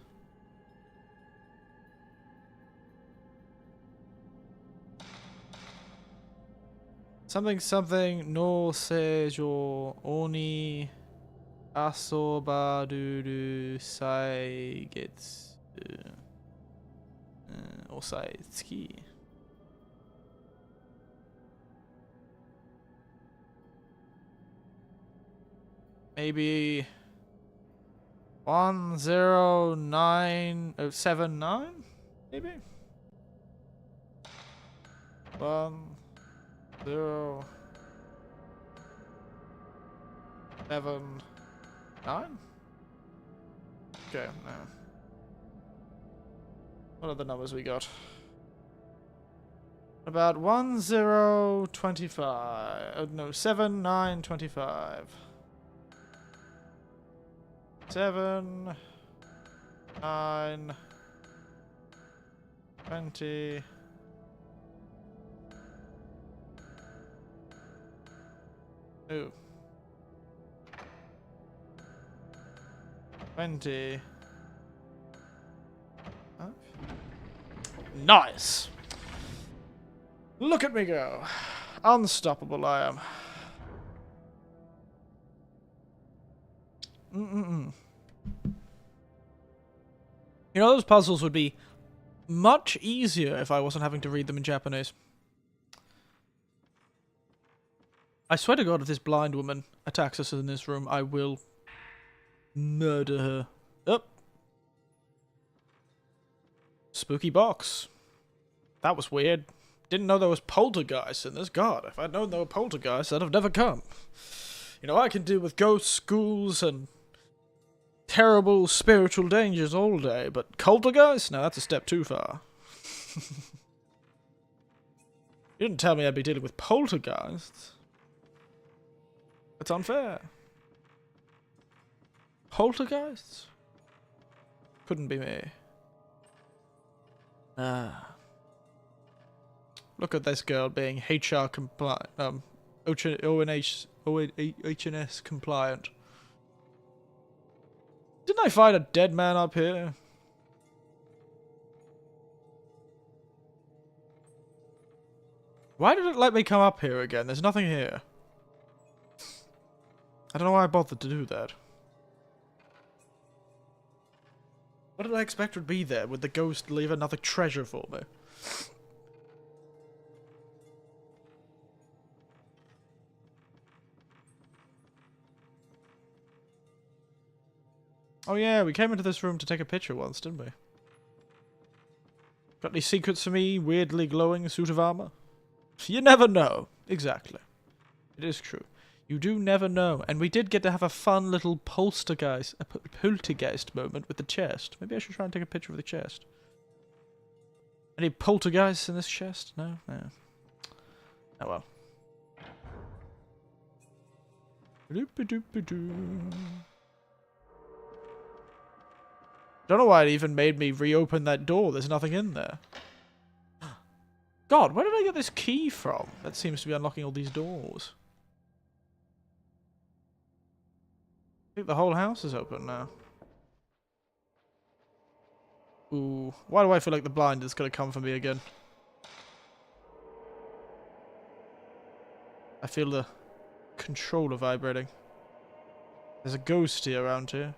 Something something no seijo oni asobaduru saigetsu osaitsuki. Maybe 10979, maybe 1079. Okay, now what are the numbers we got? About 1025. No, 7925. 7, 9, 20. Ooh. 20. Huh? Nice! Look at me go! Unstoppable I am. You know, those puzzles would be much easier if I wasn't having to read them in Japanese. I swear to God, if this blind woman attacks us in this room, I will murder her. Oh. Spooky box. That was weird. Didn't know there was poltergeists in this. God, if I'd known there were poltergeists, I'd have never come. You know, I can deal with ghosts, ghouls, and terrible spiritual dangers all day, but poltergeists? No, that's a step too far. You didn't tell me I'd be dealing with poltergeists. That's unfair. Poltergeists? Couldn't be me. Look at this girl being HR compliant, HNS compliant. Didn't I find a dead man up here? Why did it let me come up here again? There's nothing here. I don't know why I bothered to do that. What did I expect would be there? Would the ghost leave another treasure for me? Oh yeah, we came into this room to take a picture once, didn't we? Got any secrets for me, weirdly glowing suit of armor? You never know. Exactly. It is true. You do never know. And we did get to have a fun little poltergeist moment with the chest. Maybe I should try and take a picture of the chest. Any poltergeists in this chest? No? No. Oh well. Don't know why it even made me reopen that door. There's nothing in there. God, where did I get this key from? That seems to be unlocking all these doors. I think the whole house is open now. Ooh, why do I feel like the blind is going to come for me again? I feel the controller vibrating. There's a ghosty around here.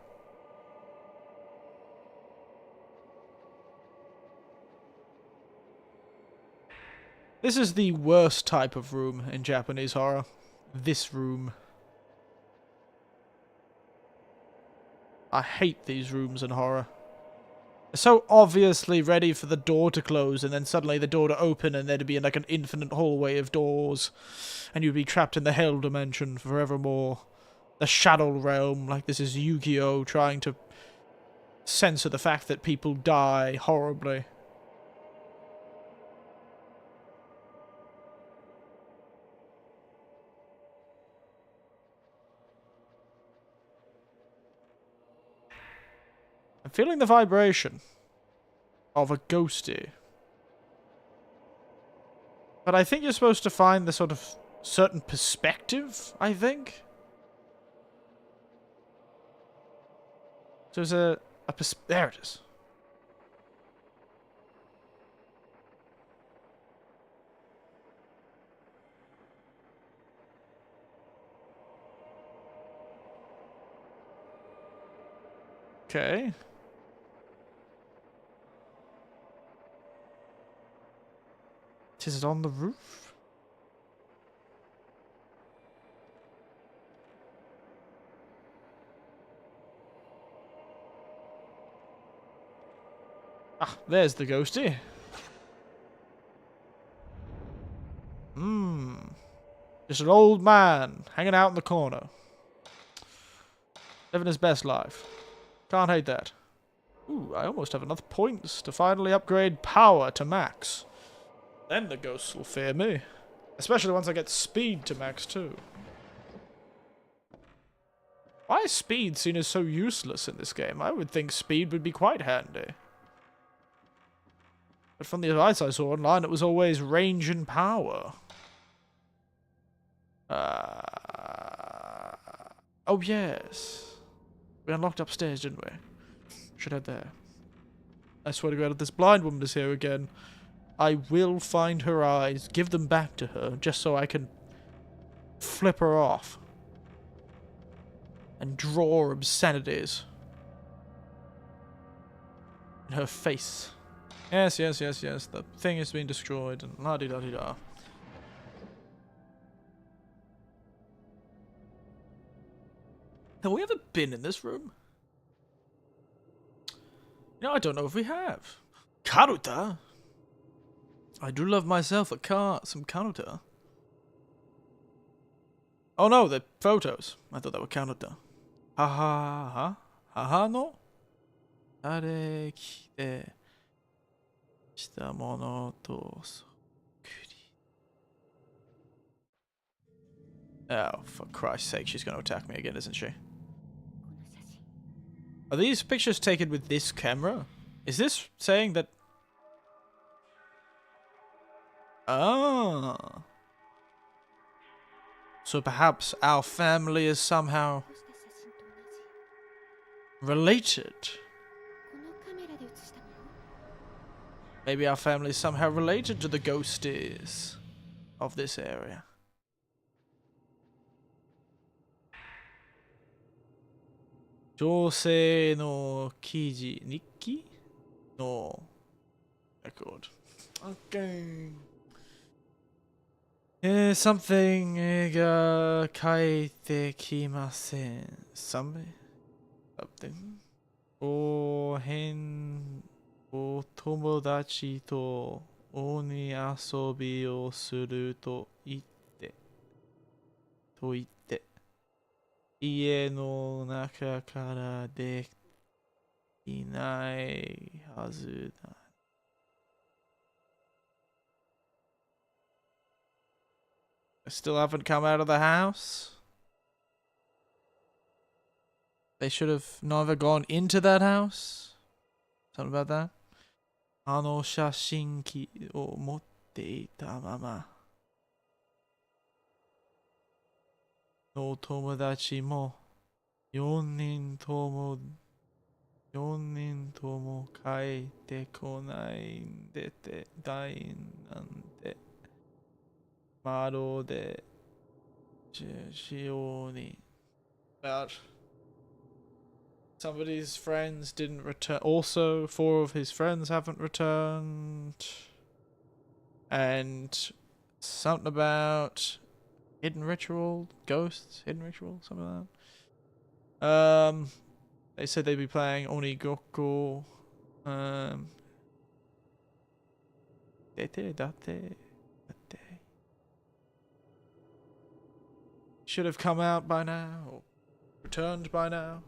This is the worst type of room in Japanese horror. This room. I hate these rooms in horror. They're so obviously ready for the door to close and then suddenly the door to open and there'd be like an infinite hallway of doors. And you'd be trapped in the hell dimension forevermore. The shadow realm, like this is Yu-Gi-Oh! Trying to censor the fact that people die horribly. I'm feeling the vibration of a ghosty. But I think you're supposed to find the sort of certain perspective, I think. So there's a there it is. Okay. Is it on the roof? Ah, there's the ghosty. Just an old man hanging out in the corner. Living his best life. Can't hate that. Ooh, I almost have enough points to finally upgrade power to max. Then the ghosts will fear me. Especially once I get speed to max too. Why is speed seen as so useless in this game? I would think speed would be quite handy. But from the advice I saw online, it was always range and power. Oh yes. We unlocked upstairs, didn't we? Should head there. I swear to God, if this blind woman is here again, I will find her eyes, give them back to her, just so I can flip her off. And draw obscenities in her face. Yes, yes, yes, yes. The thing has been destroyed and la-di-da-di-da. Have we ever been in this room? You know, I don't know if we have. Karuta? I do love myself some Karuta. Oh no, they're photos. I thought they were Karuta. Ha ha ha. Ha ha no? Are kite. Shita mono to sokuri. Oh, for Christ's sake, she's going to attack me again, isn't she? Are these pictures taken with this camera? Is this saying that... Ah. So perhaps our family is somehow related. Maybe our family is somehow related to the ghosties of this area. Josei no kiji nikki no record. Okay. Something ga kaite kimasen. Something. O hen o tomodachi to oni asobi o suru to itte. To itte. Ie no naka kara de inai hazu da. They still haven't come out of the house. They should have never gone into that house. Something about that. あの写真機を持っていたままの友達も4人とも帰ってこないんでて大なんで窓でしように about somebody's friends didn't return. Also, 4 of his friends haven't returned. And something about hidden ritual, ghosts, hidden ritual, something like that. They said they'd be playing Onigoko. Date. Should have come out by now, or returned by now.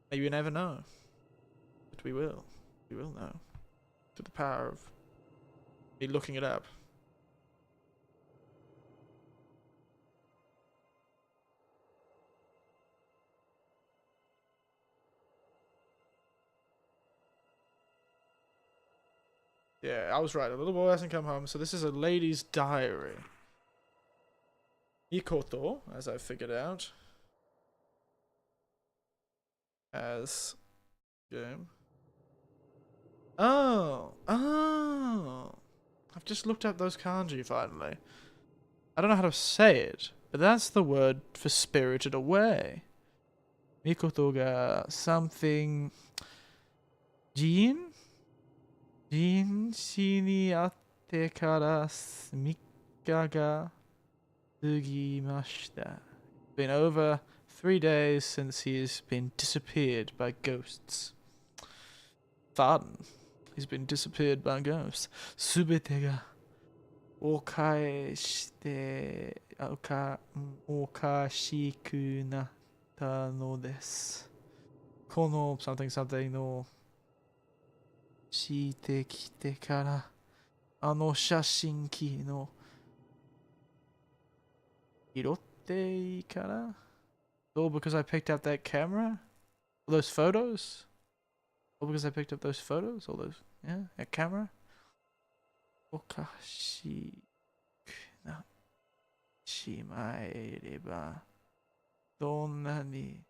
Maybe you never know. But we will. We will know. Through the power of me looking it up. Yeah, I was right. A little boy hasn't come home, so this is a lady's diary. Mikoto, as I figured out. As game. Oh. I've just looked up those kanji finally. I don't know how to say it, but that's the word for spirited away. Mikoto ga something Jin shi ni atte kara 3日が過ぎました. Been over 3 days since he's been disappeared by ghosts. Farden. He's been disappeared by ghosts. すべてがおかしくなったのです。この something のしてきてからあの写真機の拾っていいから all because I picked up that camera? All those photos? All because I picked up those photos? All those, yeah, that camera? おかしくなってしまえればどんなに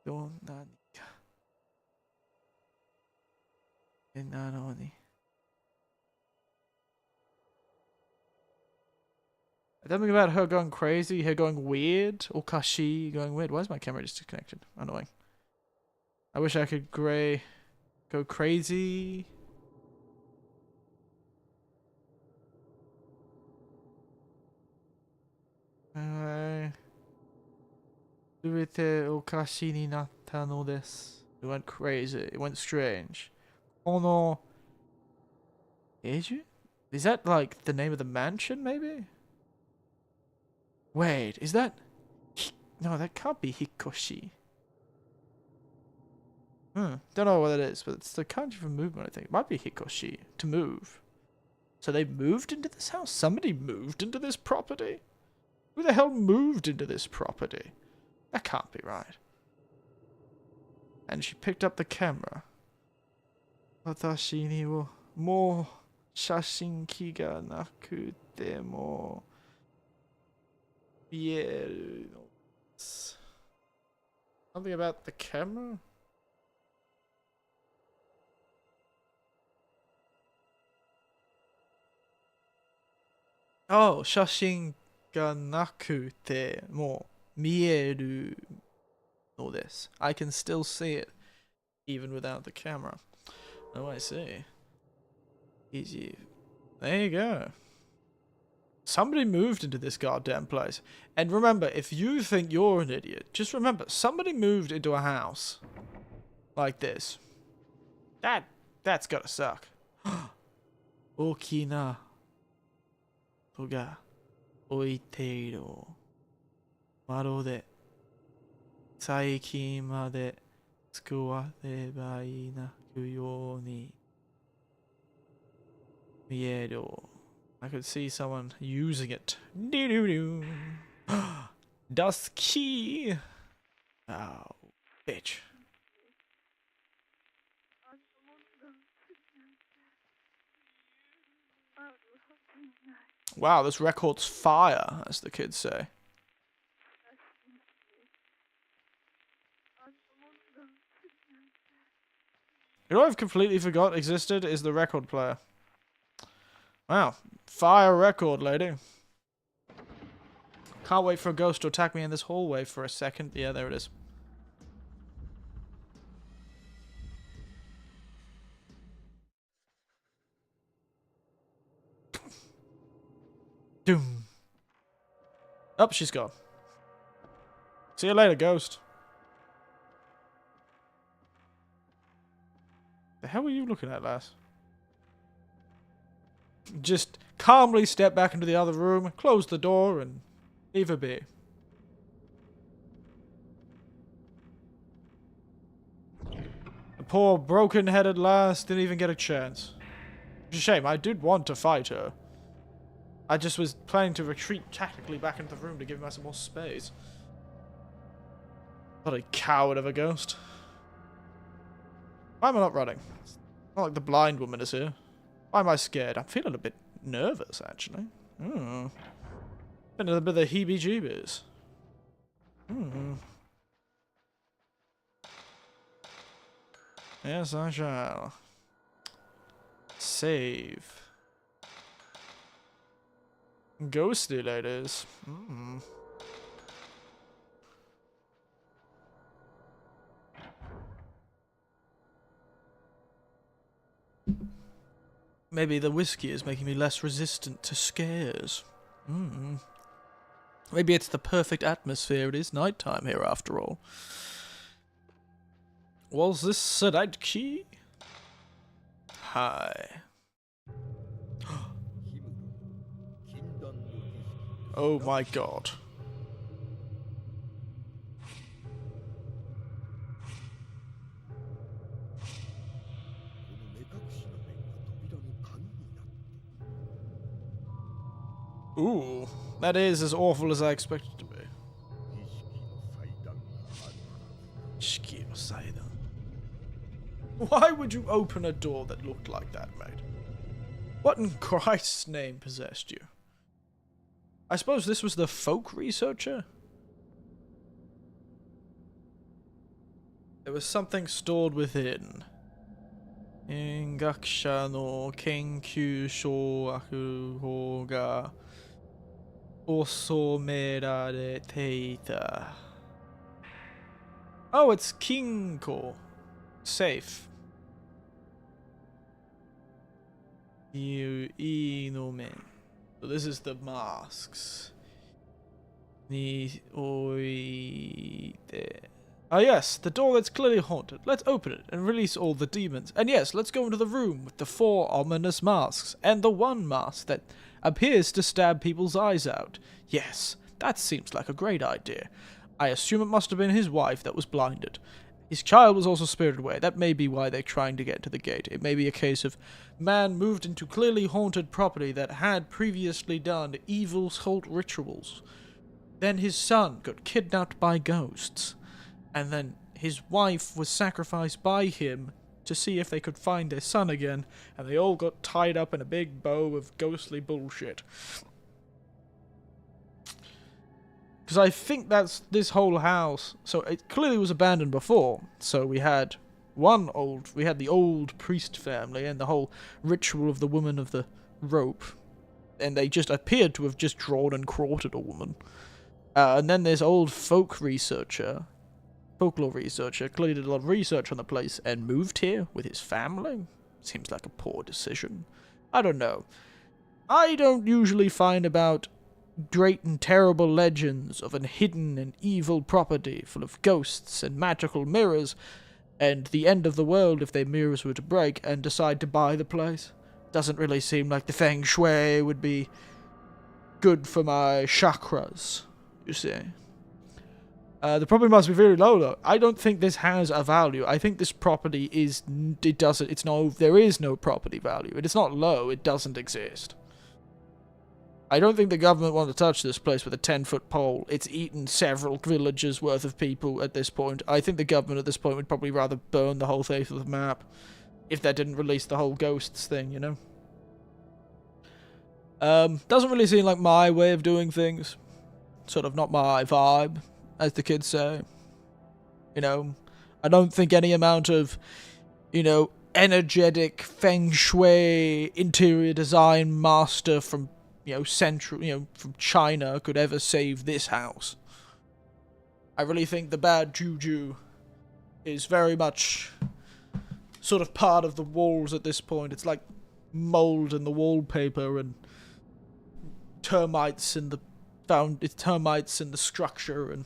かなのに Something about her going crazy, her going weird, Okashi going weird. Why is my camera disconnected? Annoying. I wish I could go crazy. It went crazy. It went strange. Kono Eiju? Is that like the name of the mansion, maybe? Wait, is that... No, that can't be Hikoshi. Don't know what it is, but it's the kanji for movement, I think. It might be Hikoshi, to move. So they moved into this house? Somebody moved into this property? Who the hell moved into this property? That can't be right. And she picked up the camera. 私にはもう写真機がなくても見えるのです。Something about the camera? Oh, 写真がなくても見えるのです。I can still see it even without the camera. Oh, I see. Easy. There you go. Somebody moved into this goddamn place. And remember, if you think you're an idiot, just remember, somebody moved into a house like this. That's gotta suck. 大きな戸が置いている窓で最近まで使わればいなくように見える I could see someone using it. Doo-doo-doo. Das key. Oh, bitch. Wow, this record's fire, as the kids say. You know what I've completely forgot existed is the record player. Wow, fire record, lady. Can't wait for a ghost to attack me in this hallway for a second. Yeah, there it is. Doom. Oh, she's gone. See you later, ghost. The hell were you looking at, lass? Just calmly step back into the other room, close the door, and leave her be. The poor broken-headed lass didn't even get a chance. It's a shame, I did want to fight her. I just was planning to retreat tactically back into the room to give myself some more space. What a coward of a ghost. Why am I not running? It's not like the blind woman is here. Why am I scared? I'm feeling a bit nervous, actually. Been a bit of the heebie-jeebies. Yes, I shall. Save. Ghosty ladies. Maybe the whiskey is making me less resistant to scares. Maybe it's the perfect atmosphere. It is nighttime here after all. Was this a night key? Hi. Oh my god. Ooh, that is as awful as I expected it to be. Why would you open a door that looked like that, mate? What in Christ's name possessed you? I suppose this was the folk researcher? There was something stored within. Gakusha no kenkyū shoaku ga osomerarete. Oh, it's Kinko. Safe. Inomen. So this is the masks. Ni oite. Ah yes, the door that's clearly haunted. Let's open it and release all the demons. And yes, let's go into the room with the 4 ominous masks. And the 1 mask that appears to stab people's eyes out. Yes, that seems like a great idea. I assume it must have been his wife that was blinded. His child was also spirited away. That may be why they're trying to get to the gate. It may be a case of man moved into clearly haunted property that had previously done evil cult rituals. Then his son got kidnapped by ghosts. And then his wife was sacrificed by him to see if they could find their son again. And they all got tied up in a big bow of ghostly bullshit. Because I think that's this whole house. So it clearly was abandoned before. So we had the old priest family and the whole ritual of the woman of the rope. And they just appeared to have just drawn and quartered a woman. And then there's old folklore researcher, clearly did a lot of research on the place and moved here with his family. Seems like a poor decision. I don't know. I don't usually find about great and terrible legends of a hidden and evil property full of ghosts and magical mirrors and the end of the world if their mirrors were to break and decide to buy the place. Doesn't really seem like the feng shui would be good for my chakras, you see. The property must be very low though. I don't think this has a value. I think this property there is no property value. It is not low, it doesn't exist. I don't think the government want to touch this place with a 10-foot pole. It's eaten several villages worth of people at this point. I think the government at this point would probably rather burn the whole face of the map if they didn't release the whole ghosts thing, you know? Doesn't really seem like my way of doing things. Sort of not my vibe, as the kids say. You know, I don't think any amount of, you know, energetic feng shui interior design master from, you know, from China could ever save this house. I really think the bad juju is very much sort of part of the walls at this point. It's like mold in the wallpaper and termites in the structure and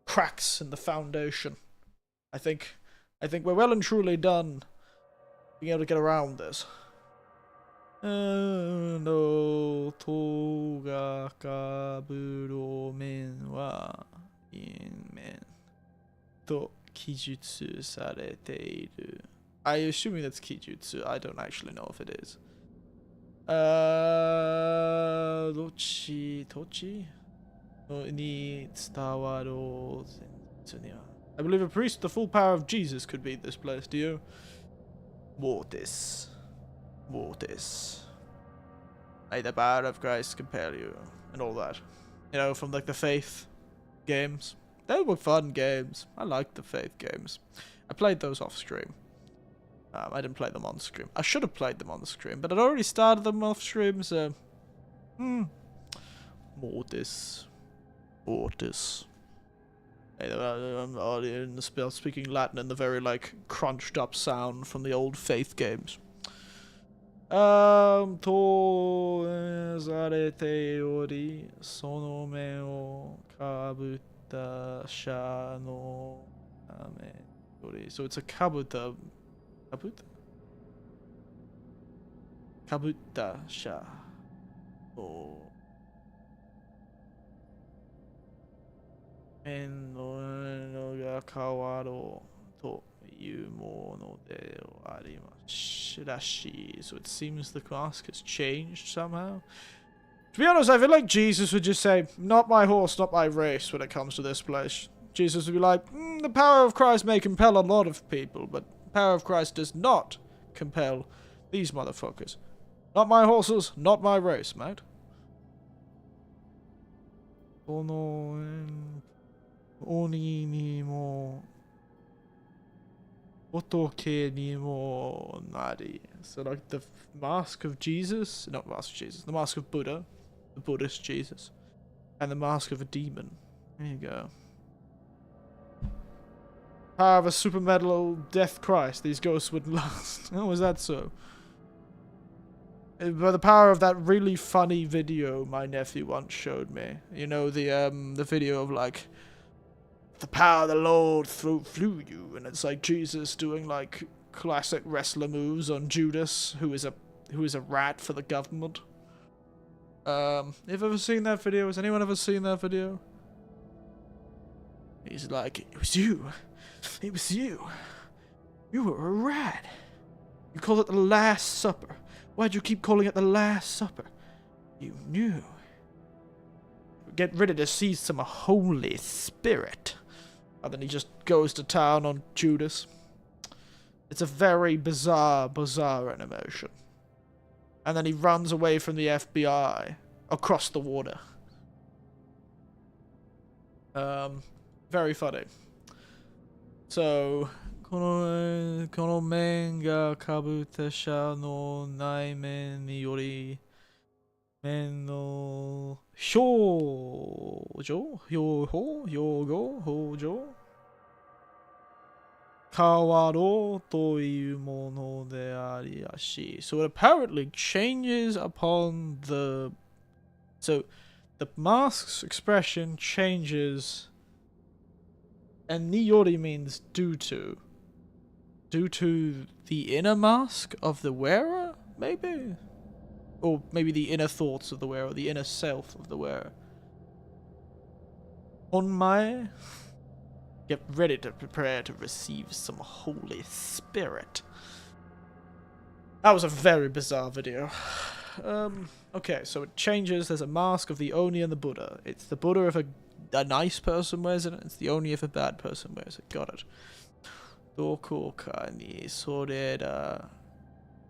cracks in the foundation. I think we're well and truly done being able to get around this. No toga kaburo men wa inmen to kijutsu sarete iru. I'm assuming that's kijutsu. I don't actually know if it is. Dochi ni tsutawaro zenitsu ni wa. I believe a priest with the full power of Jesus could beat this place, do you? Mortis. May the power of Christ compel you. And all that. You know, from like the faith games. They were fun games. I liked the faith games. I played those off stream. I didn't play them on stream. I should have played them on the stream, but I'd already started them off stream, so... Mortis. In the spell speaking Latin in the very like crunched up sound from the old faith games. To zarete ori sono me o kabuta sha no ame ori. So it's a kabuta sha. Oh. En no ga kawaru to iu mono de arimasu. So it seems the mask has changed somehow. To be honest, I feel like Jesus would just say, not my horse, not my race when it comes to this place. Jesus would be like, the power of Christ may compel a lot of people, but the power of Christ does not compel these motherfuckers. Not my horses, not my race, mate. Oni ni mo otoke ni mo nari. So like the mask of Jesus, not mask of Jesus, the mask of Buddha, the Buddhist Jesus, and the mask of a demon. There you go. Power of a super metal death Christ. These ghosts wouldn't last. How is that so? By the power of that really funny video my nephew once showed me. You know, the video of like, the power of the Lord flew you, and it's like Jesus doing like classic wrestler moves on Judas, who is a rat for the government. Have you ever seen that video? Has anyone ever seen that video? He's like, it was you. You were a rat. You called it the Last Supper. Why'd you keep calling it the Last Supper? You knew. Get ready to see some Holy Spirit. And then he just goes to town on Judas. It's a very bizarre animation. And then he runs away from the FBI across the water. Very funny. So, kono men ga kabuta sha no naimen ni yori men no hyogo kawaro to iu mono de ariashi. So it apparently changes upon the... So, the mask's expression changes... And Niyori means due to. Due to the inner mask of the wearer, maybe? Or maybe the inner thoughts of the wearer, the inner self of the wearer. Onmai, get ready to prepare to receive some Holy Spirit. That was a very bizarre video. Okay, so it changes. There's a mask of the Oni and the Buddha. It's the Buddha if a nice person wears it. It's the Oni if a bad person wears it. Got it. Dokoka ni sorera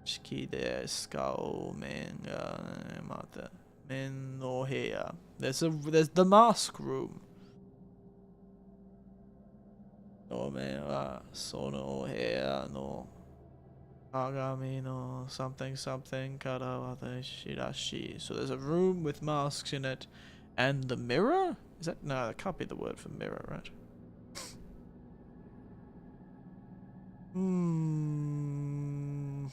shiki desu o men ga mata men no heya. There's the mask room. No men wa sono heya no agami no something something kara watashi rashi. So there's a room with masks in it, and the mirror. Is that no? That can't be the word for mirror, right? Hmm.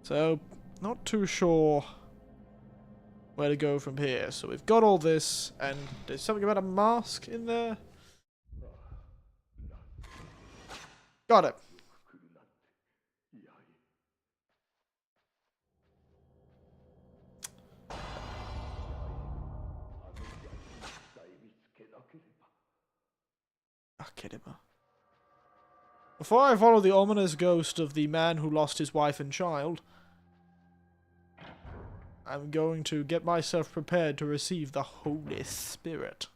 So, not too sure where to go from here. So we've got all this, and there's something about a mask in there. Got it. Akirima. Before I follow the ominous ghost of the man who lost his wife and child, I'm going to get myself prepared to receive the Holy Spirit.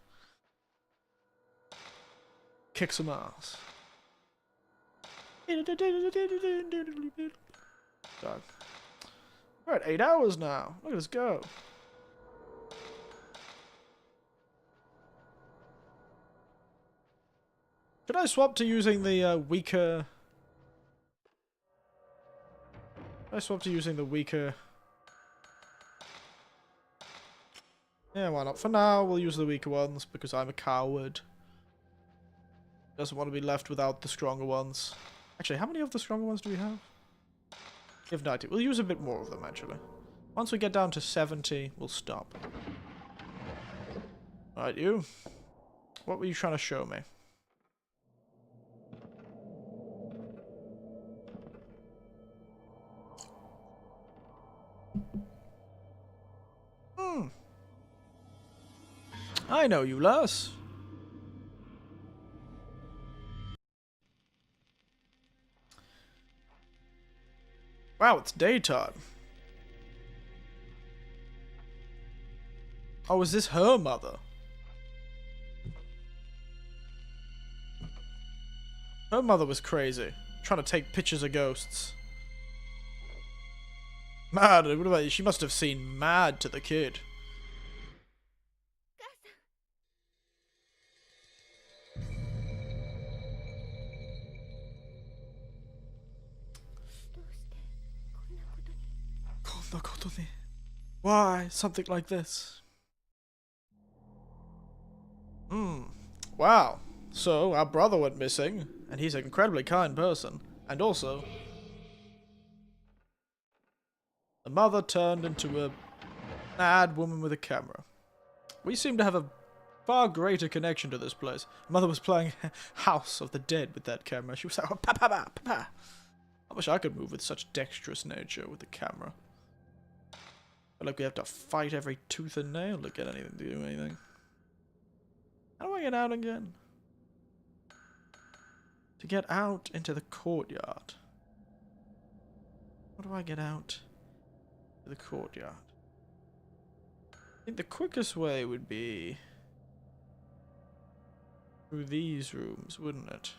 Kick some ass. So, we're at 8 hours now. Look at us go. Should I swap to using the weaker... I swap to using the weaker... Yeah, why not? For now, we'll use the weaker ones, because I'm a coward. Doesn't want to be left without the stronger ones. Actually, how many of the stronger ones do we have? We have 90. We'll use a bit more of them, actually. Once we get down to 70, we'll stop. Alright, you. What were you trying to show me? I know you, Lars. Wow, it's daytime. Oh, is this her mother? Her mother was crazy, trying to take pictures of ghosts. Mad, what about, she must have seemed mad to the kid. Why something like this? Wow. So, our brother went missing, and he's an incredibly kind person. And also, the mother turned into a mad woman with a camera. We seem to have a far greater connection to this place. Mother was playing House of the Dead with that camera. She was like, oh, pa pa pa pa pa. I wish I could move with such dexterous nature with the camera. But like we have to fight every tooth and nail to get anything to do anything. How do I get out again? To get out into the courtyard. How do I get out to the courtyard? I think the quickest way would be through these rooms, wouldn't it?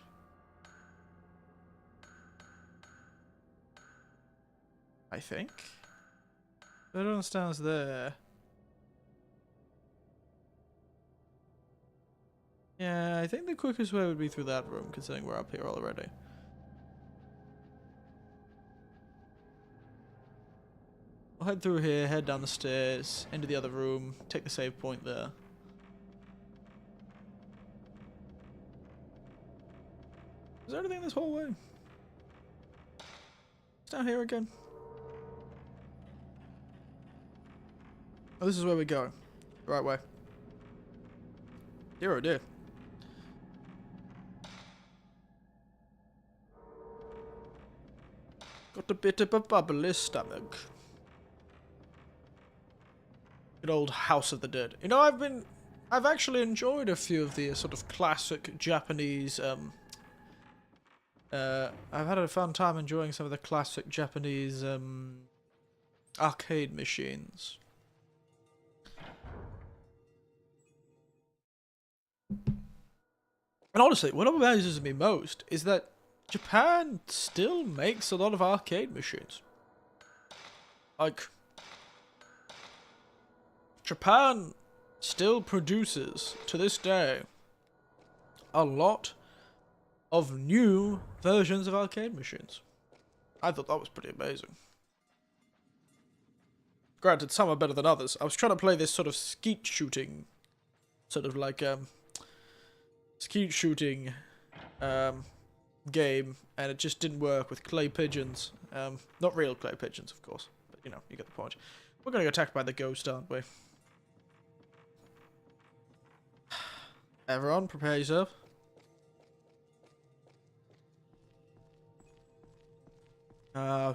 I think. I don't understand what's there. Yeah, I think the quickest way would be through that room, considering we're up here already. I'll head through here, head down the stairs, into the other room, take the save point there. Is there anything in this hallway? It's down here again. Oh, this is where we go. The right way. Dear oh dear. Got a bit of a bubbly stomach. Good old House of the Dead. You know, I've actually enjoyed a few of the sort of classic Japanese, I've had a fun time enjoying some of the classic Japanese, arcade machines. And honestly, what amazes me most is that Japan still makes a lot of arcade machines. Like, Japan still produces, to this day, a lot of new versions of arcade machines. I thought that was pretty amazing. Granted, some are better than others. I was trying to play this sort of skeet shooting, sort of like, skeet shooting, game, and it just didn't work with clay pigeons. Not real clay pigeons, of course, but you know, you get the point. We're gonna get attacked by the ghost, aren't we? Everyone, prepare yourself. Oh,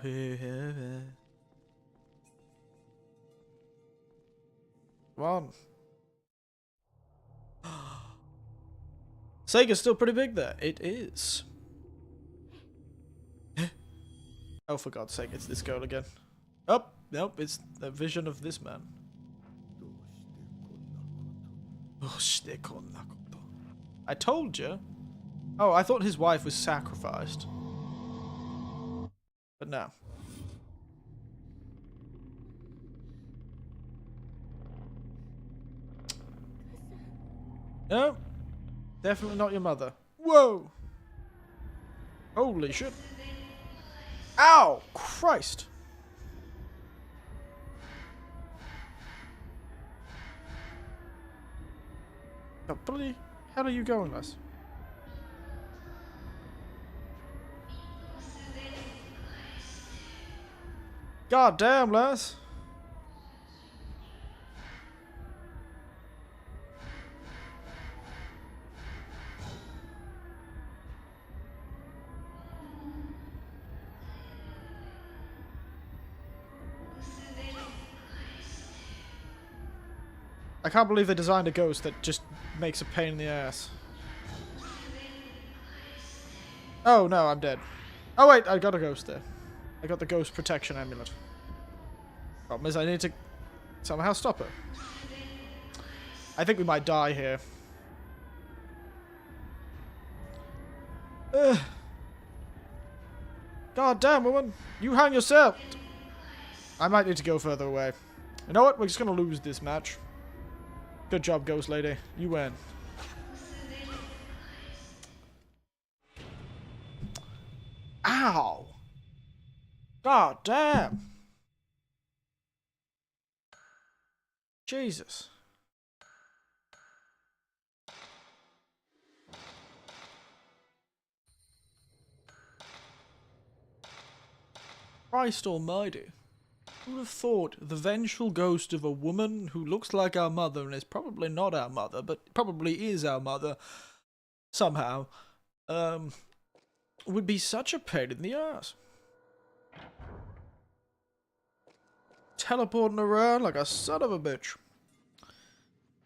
come on. Sega's still pretty big there. It is. Oh, for God's sake, it's this girl again. Oh, nope, it's the vision of this man. I told you. Oh, I thought his wife was sacrificed. But no. No. Definitely not your mother. Whoa! Holy shit. Ow! Christ! How bloody hell are you going, Les? God damn, Les! I can't believe they designed a ghost that just makes a pain in the ass. Oh no, I'm dead. Oh wait, I got a ghost there. I got the ghost protection amulet. Problem is I need to somehow stop her. I think we might die here. God damn, woman! You hang yourself! I might need to go further away. You know what? We're just gonna lose this match. Good job, Ghost Lady. You win. Ow! God damn! Jesus. Christ almighty. Who would have thought the vengeful ghost of a woman who looks like our mother and is probably not our mother, but probably is our mother somehow, would be such a pain in the ass. Teleporting around like a son of a bitch.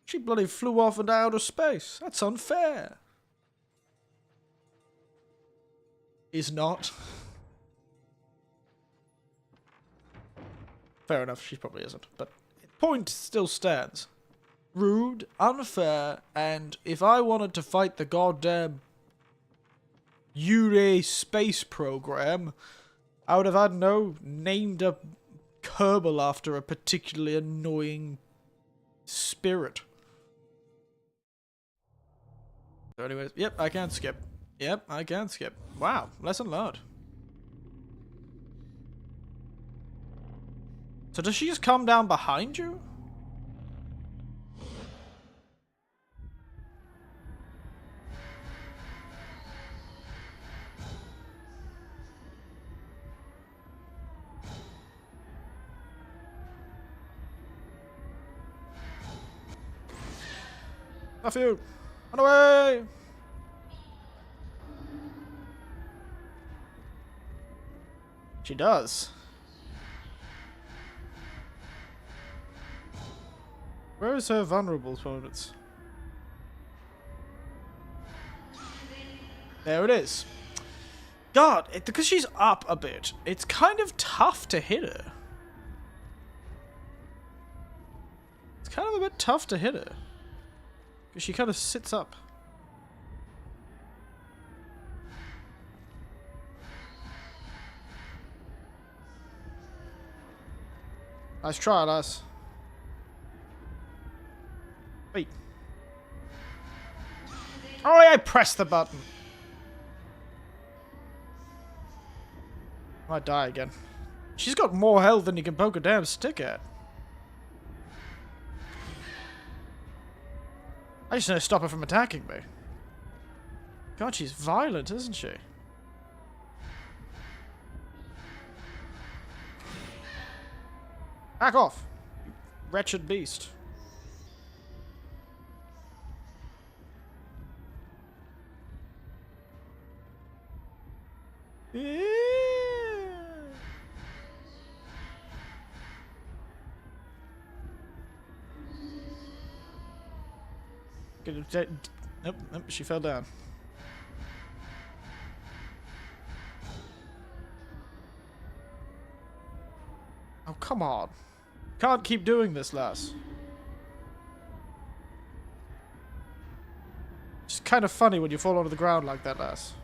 She bloody flew off into outer space. That's unfair. Is not. Fair enough, she probably isn't, but point still stands. Rude, unfair, and if I wanted to fight the goddamn Yurei space program, I would have had named a Kerbal after a particularly annoying spirit. So anyways, yep, I can skip. Yep, I can skip. Wow, lesson learned. So does she just come down behind you? Off you! Run away! She does. Where is her vulnerable opponents? There it is. God, because she's up a bit, it's kind of tough to hit her. It's kind of a bit tough to hit her. Because she kind of sits up. Nice try, lass. Wait. Oh, yeah, I pressed the button. I might die again. She's got more health than you can poke a damn stick at. I just need to stop her from attacking me. God, she's violent, isn't she? Back off, you wretched beast. Yeah. Nope, nope, she fell down. Oh, come on. Can't keep doing this, lass. It's kind of funny when you fall onto the ground like that, lass.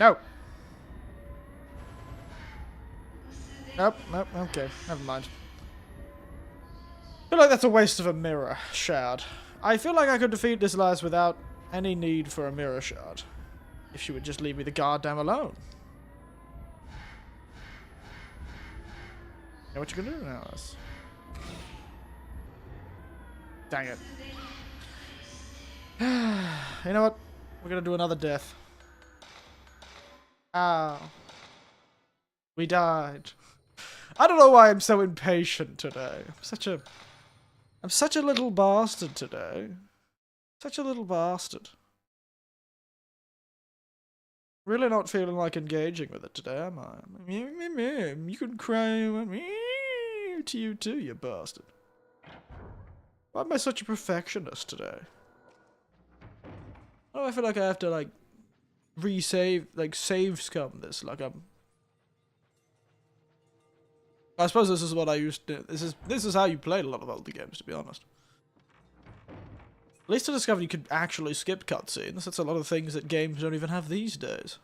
No. Nope, nope, okay, never mind. I feel like that's a waste of a mirror shard. I feel like I could defeat this lass without any need for a mirror shard. If she would just leave me the goddamn alone. You know what you're gonna do now, lass? Dang it. You know what? We're gonna do another death. Ow. We died. I don't know why I'm so impatient today. I'm such a little bastard today. Such a little bastard. Really not feeling like engaging with it today, am I? You can cry to you too, you bastard. Why am I such a perfectionist today? Oh, I feel like I have to, like, resave, like, save scum this, like I suppose this is what I used to do. This is how you played a lot of older games, to be honest. At least I discovered you could actually skip cutscenes. That's a lot of things that games don't even have these days.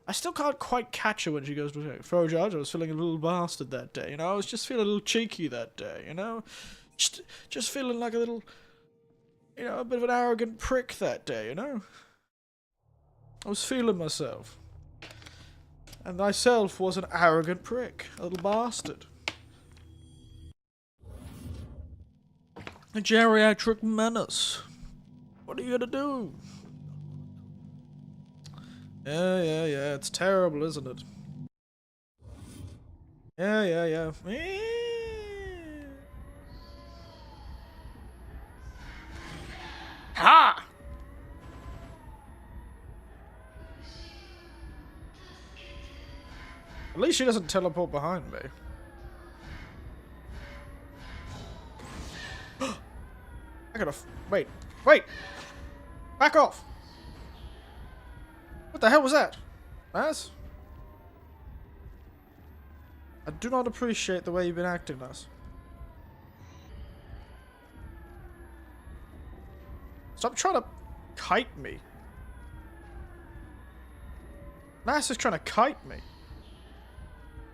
I still can't quite catch her when she goes to throw judge. I was feeling a little bastard that day, you know? I was just feeling a little cheeky that day, you know? Just feeling like a little, you know, a bit of an arrogant prick that day, you know? I was feeling myself. And myself was an arrogant prick. A little bastard. A geriatric menace. What are you gonna do? Yeah. It's terrible, isn't it? Yeah. Ha! At least she doesn't teleport behind me. I gotta wait. Back off! What the hell was that? Lass? I do not appreciate the way you've been acting, Lass. Stop trying to kite me. Lass is trying to kite me.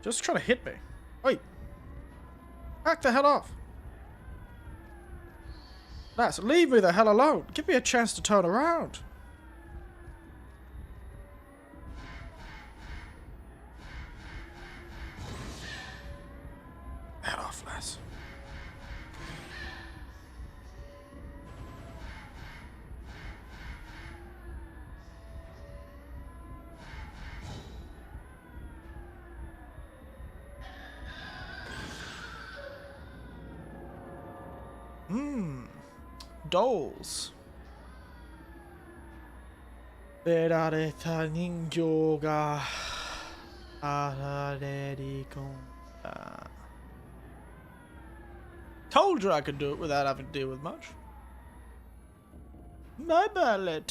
Just trying to hit me. Wait. Back the hell off. Lass, leave me the hell alone. Give me a chance to turn around. Head off, Lass. Hmm. Dolls. Berareta ninjo ga arareri konda. Told you I could do it without having to deal with much. My ballet.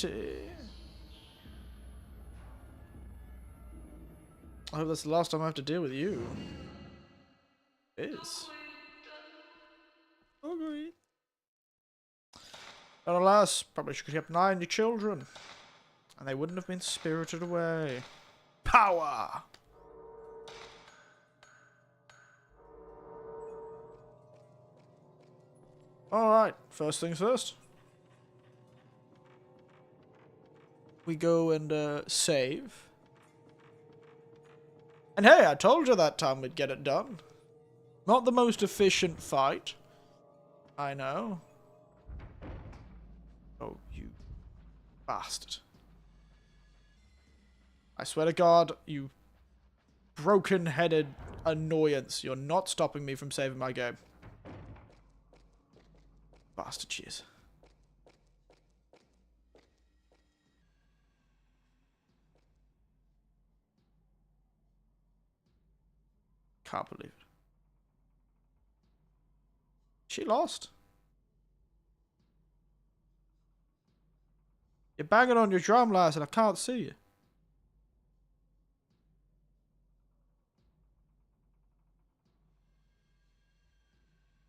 I hope that's the last time I have to deal with you. It is. Okay. But alas, probably should have kept an eye on your children. And they wouldn't have been spirited away. Power! Alright, first things first. We go and save. And hey, I told you that time we'd get it done. Not the most efficient fight. I know. Oh, you bastard. I swear to God, you broken-headed annoyance. You're not stopping me from saving my game. Bastard she is. Can't believe it. She lost. You're banging on your drum, lass, and I can't see you.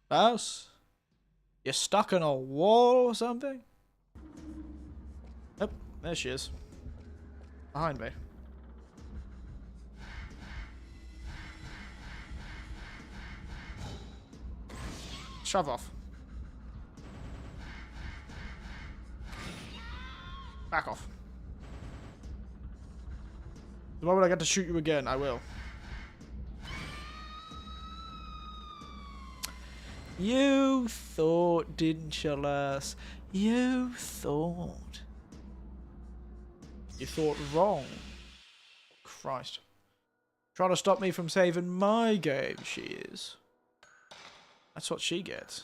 Mouse? You're stuck in a wall or something? Yep, there she is. Behind me. Shove off. Back off. The moment I get to shoot you again, I will. You thought, didn't you, lass? You thought. You thought wrong. Christ. Trying to stop me from saving my game, she is. That's what she gets.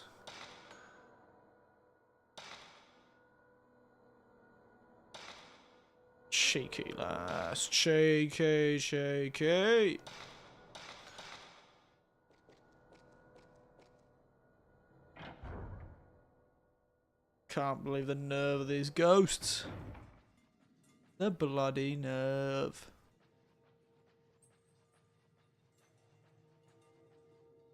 Cheeky, lass. Cheeky, cheeky. Can't believe the nerve of these ghosts. The bloody nerve.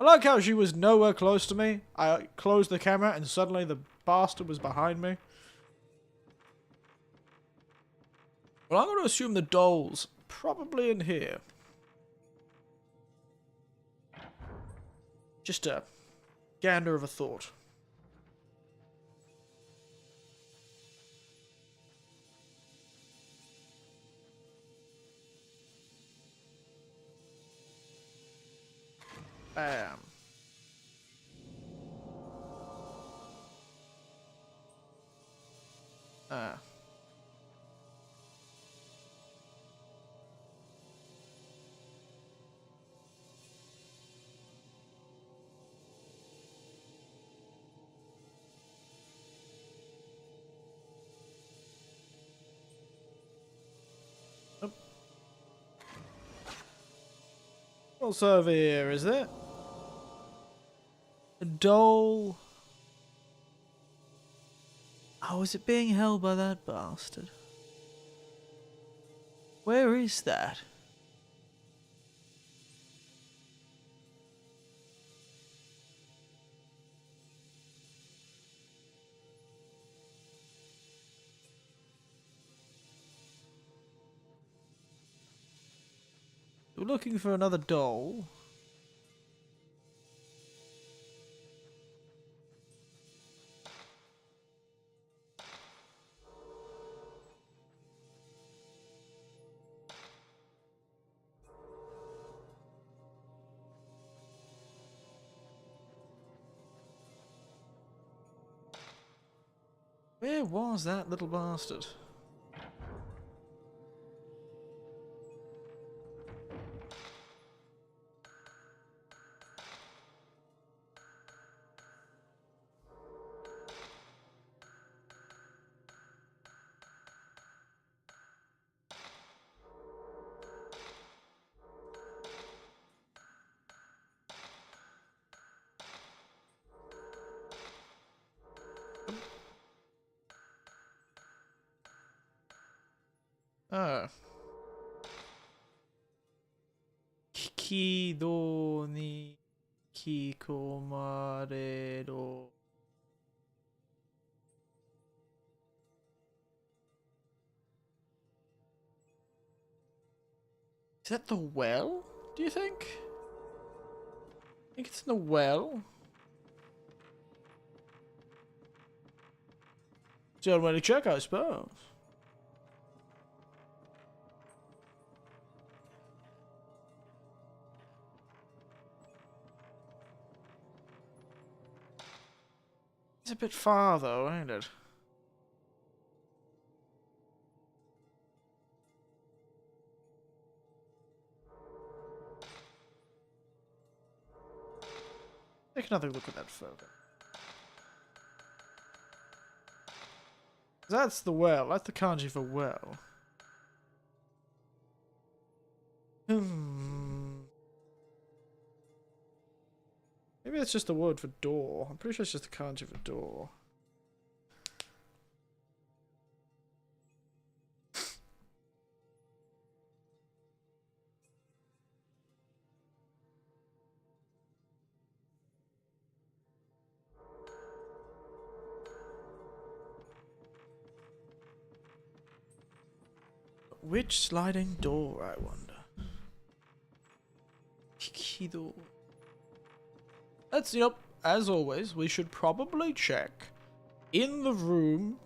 I like how she was nowhere close to me. I closed the camera and suddenly the bastard was behind me. Well, I'm going to assume the doll's probably in here. Just a gander of a thought. Bam. Ah. Oh. What's over here, is it? A doll. Oh, is it being held by that bastard? Where is that? We're looking for another doll. Where was that little bastard? Oh. Kikido ni kikomareru. Is that the well, do you think? I think it's in the well. It's the only way to check, I suppose. It's a bit far though, ain't it? Take another look at that photo. That's the well. That's the kanji for well. Maybe that's just the word for door. I'm pretty sure it's just the kanji for door. Which sliding door, I wonder? Kikido. Let's, yep, as always, we should probably check in the room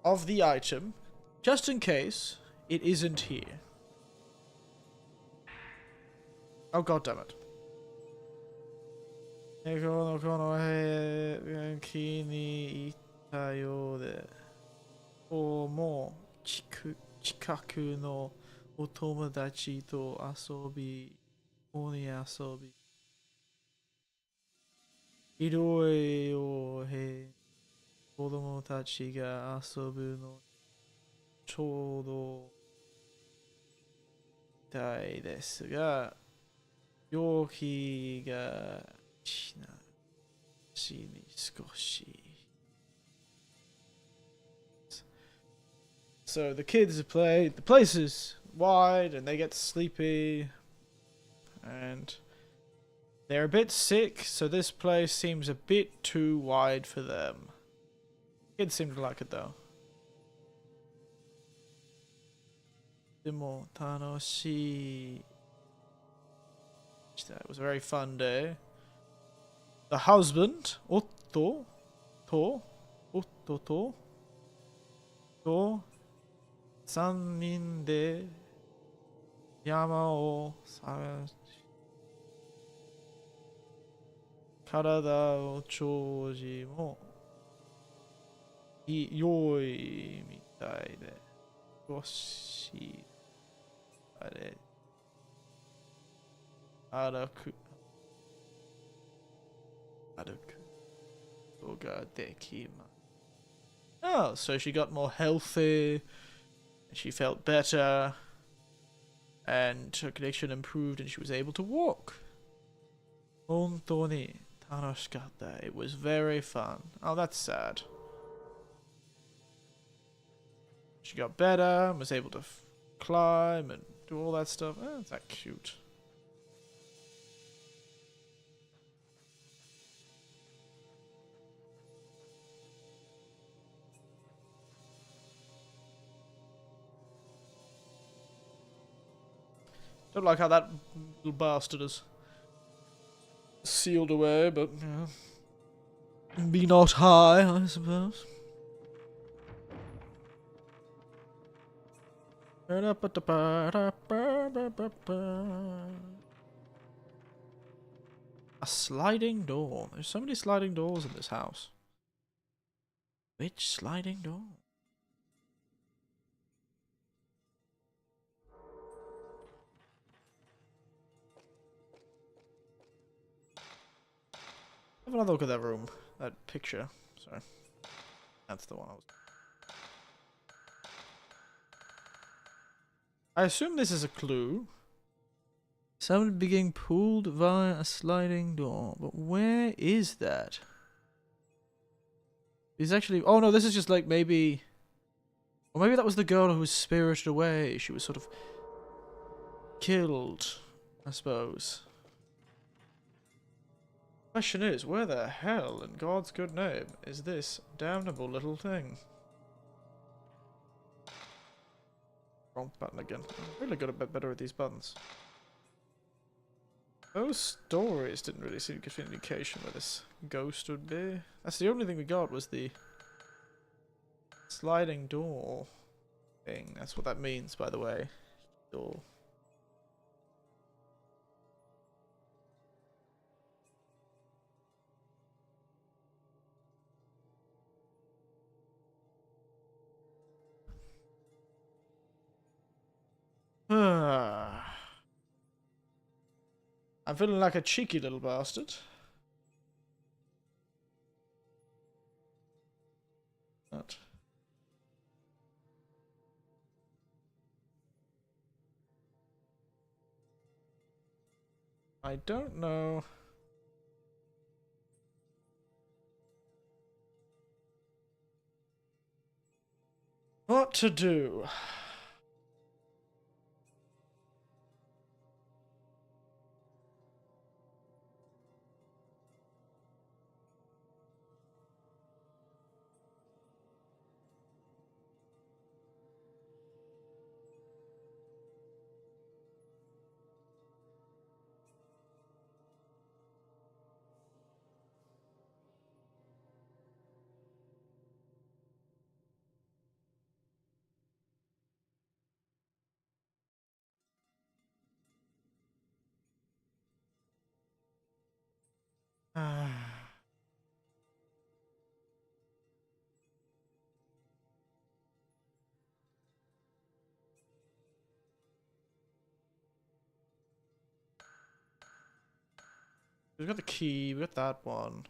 of the item, just in case it isn't here. Oh, god damn it. More. 近くのお友達と遊び、鬼遊び。いろいろ子供たちが遊ぶのちょうどたいですが、陽気がしなしに少し。So the kids play, the place is wide and they get sleepy and they're a bit sick, so this place seems a bit too wide for them. Kids seem to like it though. でも楽しい. It was a very fun day. The husband, Otto, to 3人で山を探し体を長寿も良いみたいで少し歩くことができます。Oh, so she got more healthy. She felt better, and her connection improved, and she was able to walk. 本当に楽しかった. It was very fun. Oh, that's sad. She got better and was able to climb and do all that stuff. Oh, that's that cute. Don't like how that little bastard is sealed away, but yeah. Be not high, I suppose. A sliding door. There's so many sliding doors in this house. Which sliding door? Have another look at that room. That picture. Sorry. That's the one I was... I assume this is a clue. Someone being pulled via a sliding door. But where is that? It's actually... Oh no, this is just like maybe... Or maybe that was the girl who was spirited away. She was sort of killed, I suppose. Question is, where the hell in God's good name is this damnable little thing? Wrong button again. I'm really got a bit better at these buttons. Those stories didn't really seem to give an indication where this ghost would be. That's the only thing we got was the sliding door thing. That's what that means, by the way. Door. I'm feeling like a cheeky little bastard. But I don't know. What to do? We've got the key, we got that one.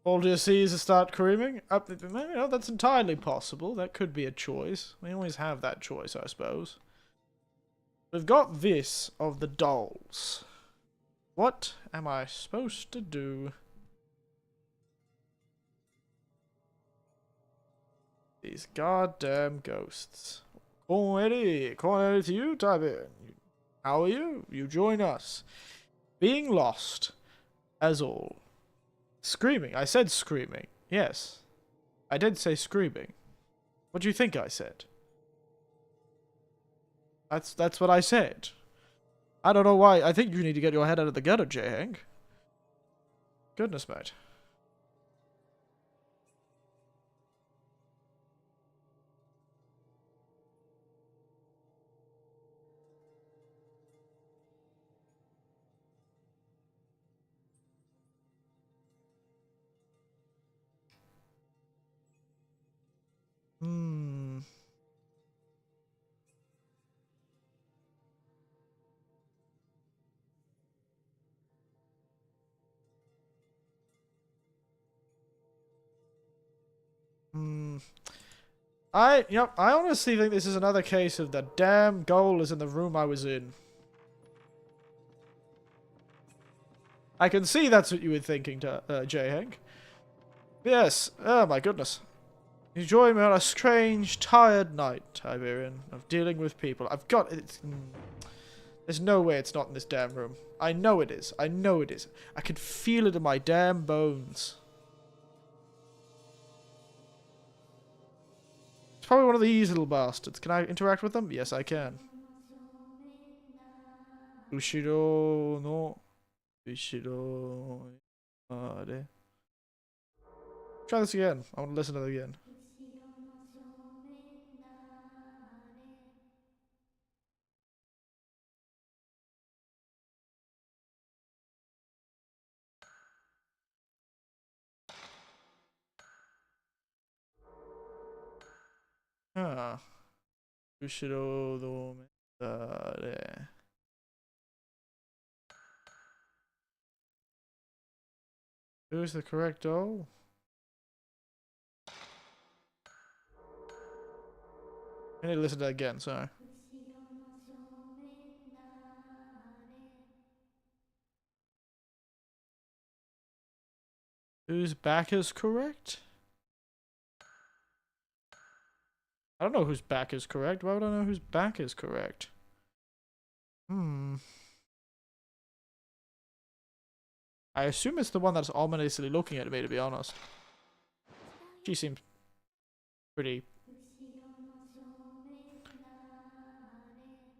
All do you see is to start creaming? You know, that's entirely possible. That could be a choice. We always have that choice, I suppose. We've got this of the dolls. What am I supposed to do? These goddamn ghosts. Corn Eddie to you, type in. How are you? You join us. Being lost, as all. Screaming. I said screaming. Yes. I did say screaming. What do you think I said? That's what I said. I don't know why. I think you need to get your head out of the gutter, J-Hank. Goodness, mate. Hmm. Hmm. I honestly think this is another case of the damn goal is in the room I was in. I can see that's what you were thinking, J-Hank. Yes. Oh my goodness. You join me on a strange, tired night, Tiberian, of dealing with people. I've got it. There's no way it's not in this damn room. I know it is. I know it is. I can feel it in my damn bones. It's probably one of these little bastards. Can I interact with them? Yes, I can. Ushiro no. Ushiro. Try this again. I want to listen to it again. Ah. Ushiro no. Who's the correct doll? I need to listen to that again, sorry. Whose back is correct? I don't know whose back is correct. Why would I know whose back is correct? I assume it's the one that's ominously looking at me, to be honest. She seems pretty...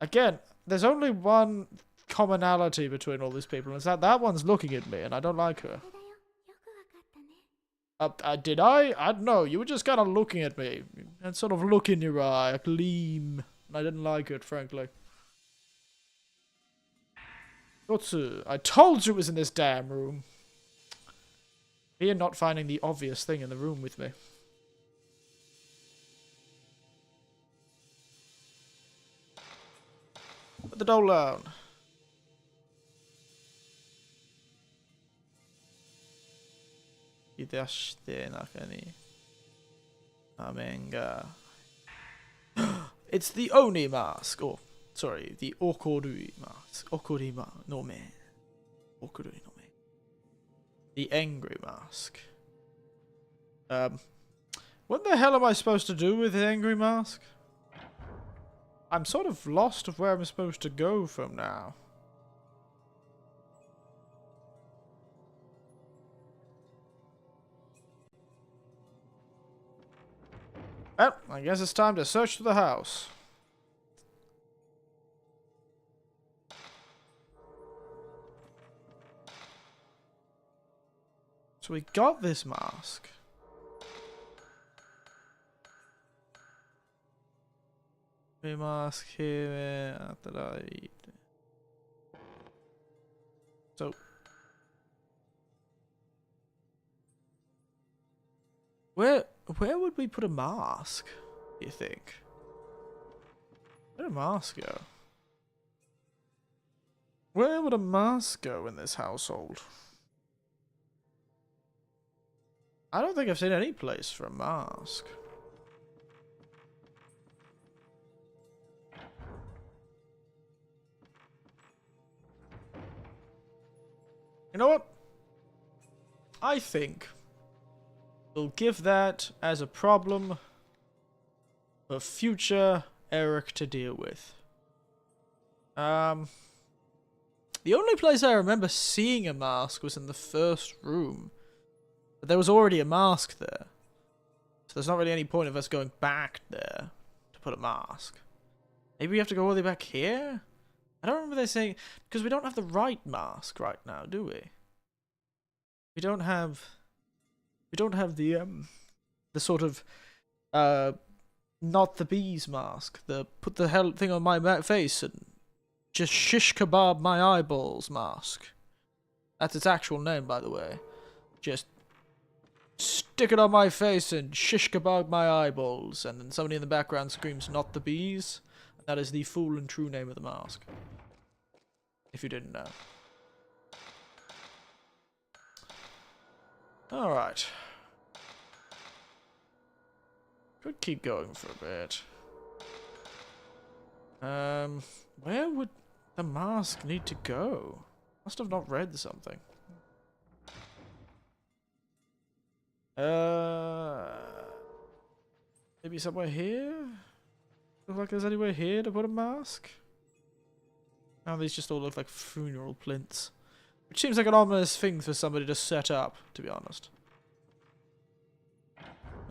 Again, there's only one commonality between all these people, and it's that that one's looking at me, and I don't like her. Did I? I don't know. You were just kind of looking at me. And sort of look in your eye, a gleam. And I didn't like it, frankly. Yotsu, I told you it was in this damn room. You're not finding the obvious thing in the room with me. Put the doll down. It's the Oni mask. Or, sorry, the Okorui mask. Okurima no me. Okurui no me. The angry mask. What the hell am I supposed to do with the angry mask? I'm sort of lost of where I'm supposed to go from now. Well, I guess it's time to search the house. So we got this mask. We mask here at the right. So where would we put a mask, do you think? Where'd a mask go? Where would a mask go in this household? I don't think I've seen any place for a mask. You know what? I think we'll give that as a problem for future Eric to deal with. The only place I remember seeing a mask was in the first room. But there was already a mask there. So there's not really any point of us going back there to put a mask. Maybe we have to go all the way back here? I don't remember they saying... Because we don't have the right mask right now, do we? We don't have the sort of, not the bees mask. The put the hell thing on my face and just shish kebab my eyeballs mask. That's its actual name, by the way. Just stick it on my face and shish kebab my eyeballs, and then somebody in the background screams, "Not the bees." And that is the full and true name of the mask. If you didn't know. Alright. Could keep going for a bit. Where would the mask need to go? Must have not read something. Maybe somewhere here? Look like there's anywhere here to put a mask? Now these just all look like funeral plinths. Which seems like an ominous thing for somebody to set up, to be honest.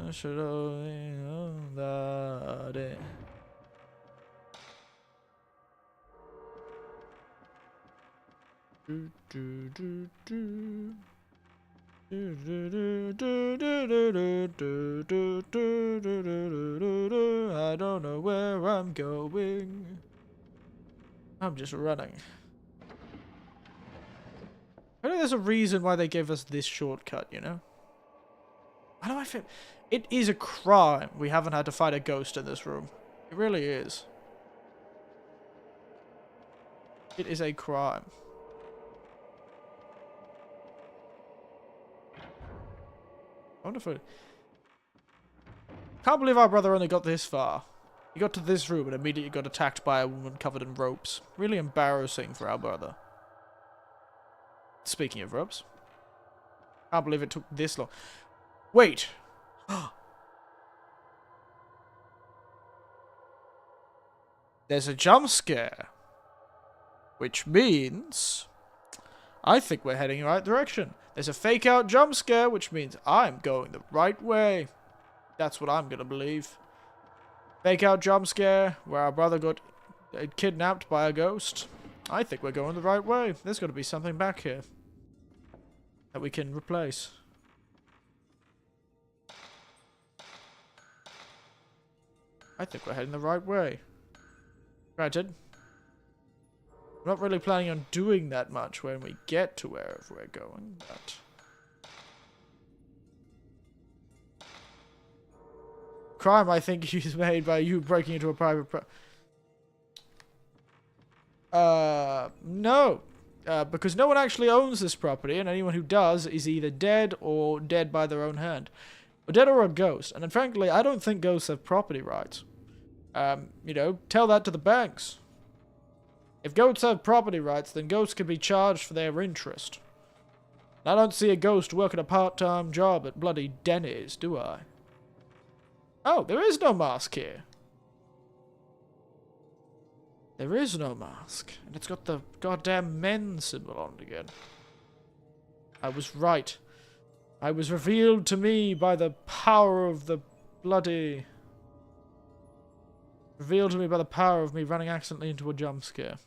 I should only know that it. I don't know where I'm going. I'm just running. I think there's a reason why they gave us this shortcut, you know? Why do I feel... It is a crime we haven't had to fight a ghost in this room. It really is. It is a crime. I wonder if I... Can't believe our brother only got this far. He got to this room and immediately got attacked by a woman covered in ropes. Really embarrassing for our brother. Speaking of ropes. Can't believe it took this long. Wait! There's a jump scare. Which means... I think we're heading in the right direction. There's a fake out jump scare, which means I'm going the right way. That's what I'm gonna believe. Fake out jump scare, where our brother got kidnapped by a ghost. I think we're going the right way. There's got to be something back here that we can replace. I think we're heading the right way. Granted, I'm not really planning on doing that much when we get to wherever we're going, but... Crime, I think, is made by you breaking into a private no. Because no one actually owns this property, and anyone who does is either dead or dead by their own hand. Or dead or a ghost. And then, frankly, I don't think ghosts have property rights. You know, tell that to the banks. If ghosts have property rights, then ghosts can be charged for their interest. I don't see a ghost working a part-time job at bloody Denny's, do I? Oh, there is no mask here. There is no mask. And it's got the goddamn men symbol on it again. I was right. I was revealed to me by the power of the bloody... Revealed to me by the power of me running accidentally into a jump scare.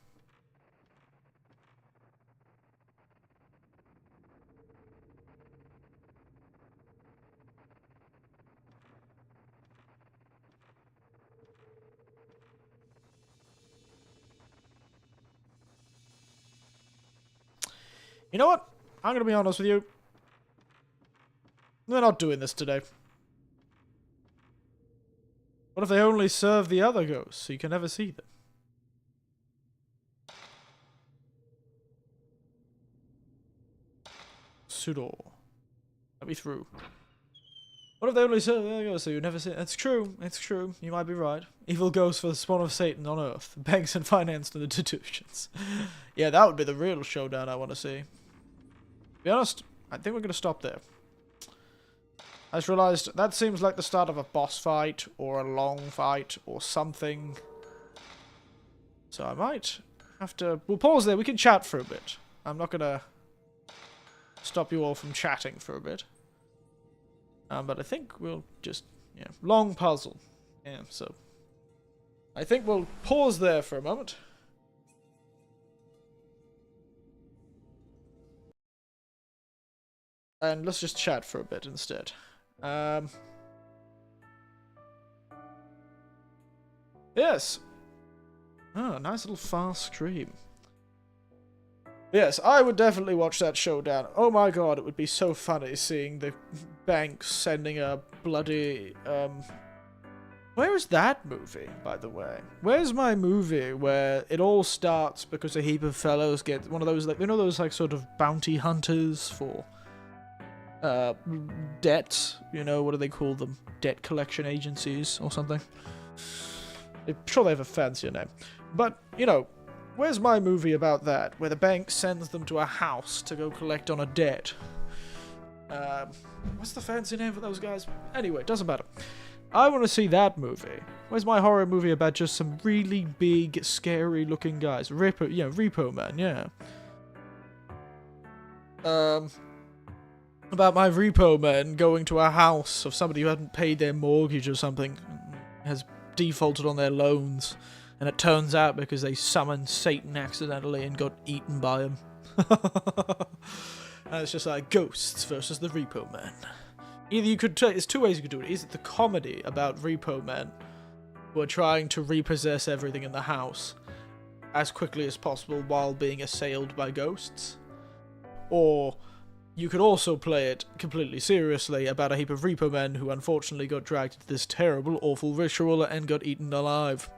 You know what? I'm going to be honest with you. We're not doing this today. What if they only serve the other ghosts so you can never see them? Pseudo. Let me through. What if they only serve the other ghosts so you never see them? It's true. It's true. You might be right. Evil ghosts for the spawn of Satan on Earth. Banks and finance to the institutions. Yeah, that would be the real showdown I want to see. To be honest, I think we're going to stop there. I just realised that seems like the start of a boss fight, or a long fight, or something. So I might have to... We'll pause there, we can chat for a bit. I'm not going to stop you all from chatting for a bit. But I think we'll just... Yeah, long puzzle. Yeah, so... I think we'll pause there for a moment. And let's just chat for a bit instead. Yes. Oh, nice little fast stream. Yes, I would definitely watch that showdown. Oh my god, it would be so funny seeing the banks sending a bloody, Where is that movie, by the way? Where's my movie where it all starts because a heap of fellows get one of those, like, you know, those, like, sort of bounty hunters for... debt, you know, what do they call them? Debt collection agencies or something. I'm sure they have a fancier name. But, you know, where's my movie about that, where the bank sends them to a house to go collect on a debt? What's the fancy name for those guys? Anyway, doesn't matter. I want to see that movie. Where's my horror movie about just some really big, scary-looking guys? Repo Man, yeah. About my repo man going to a house of somebody who hadn't paid their mortgage or something, has defaulted on their loans, and it turns out because they summoned Satan accidentally and got eaten by him. And it's just like ghosts versus the repo man. Either you could there's two ways you could do it. Either the comedy about repo men who are trying to repossess everything in the house as quickly as possible while being assailed by ghosts, or you could also play it completely seriously about a heap of repo men who unfortunately got dragged into this terrible, awful ritual and got eaten alive.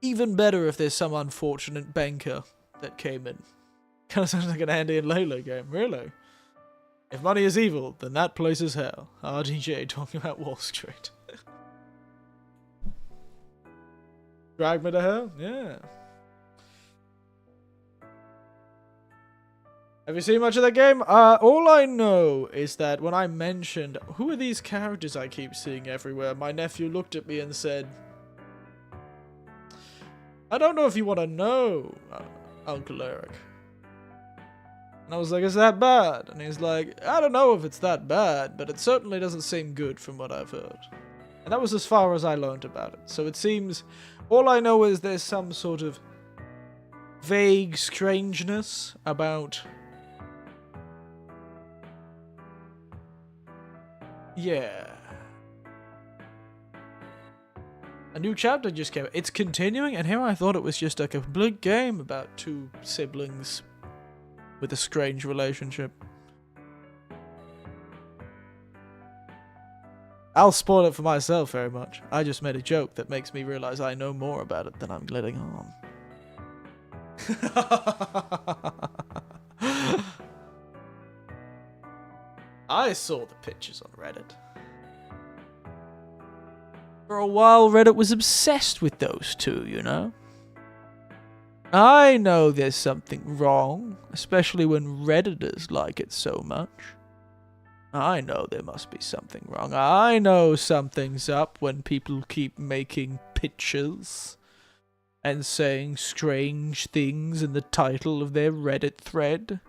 Even better if there's some unfortunate banker that came in. Kind of sounds like an Andy and Layla game, really. If money is evil, then that place is hell. RDJ talking about Wall Street. Drag me to hell? Yeah. Have you seen much of that game? All I know is that when I mentioned, who are these characters I keep seeing everywhere, my nephew looked at me and said, I don't know if you want to know, Uncle Eric. And I was like, is that bad? And he's like, I don't know if it's that bad, but it certainly doesn't seem good from what I've heard. And that was as far as I learned about it. So it seems, all I know is there's some sort of vague strangeness about... Yeah. A new chapter just came out. It's continuing, and here I thought it was just a complete game about two siblings with a strange relationship. I'll spoil it for myself very much. I just made a joke that makes me realize I know more about it than I'm letting on. I saw the pictures on Reddit. For a while, Reddit was obsessed with those two, you know? I know there's something wrong, especially when Redditors like it so much. I know there must be something wrong. I know something's up when people keep making pictures and saying strange things in the title of their Reddit thread.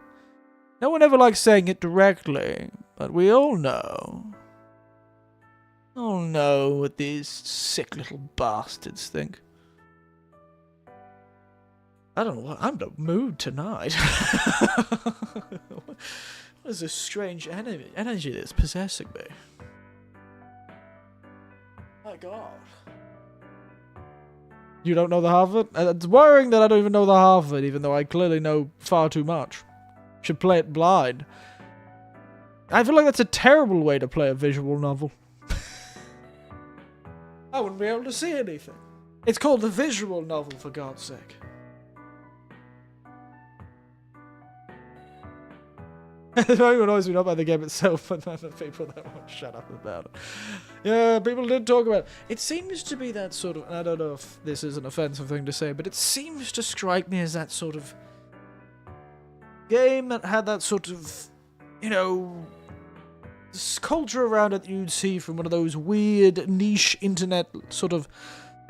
No one ever likes saying it directly, but we all know. All know what these sick little bastards think. I don't know what, I'm in a mood tonight. What is this strange energy that's possessing me? My God. You don't know the half of it? It's worrying that I don't even know the half of it, even though I clearly know far too much. Should play it blind. I feel like that's a terrible way to play a visual novel. I wouldn't be able to see anything. It's called a visual novel, for God's sake. It only annoys me not by the game itself, but by the people that won't shut up about it. Yeah, people did talk about it. It seems to be that sort of, and I don't know if this is an offensive thing to say, but it seems to strike me as that sort of game that had that sort of, you know, this culture around it you'd see from one of those weird niche internet sort of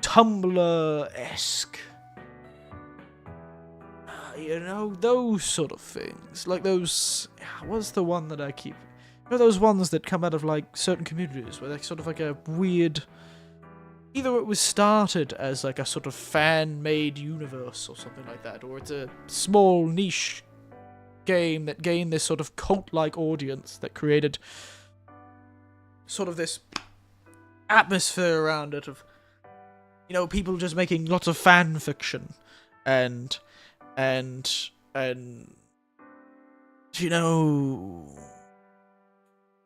Tumblr-esque, you know, those sort of things. Like those, what's the one that I keep, you know, those ones that come out of like certain communities where they're sort of like a weird, either it was started as like a sort of fan-made universe or something like that, or it's a small niche game that gained this sort of cult-like audience that created sort of this atmosphere around it of, you know, people just making lots of fan fiction and you know,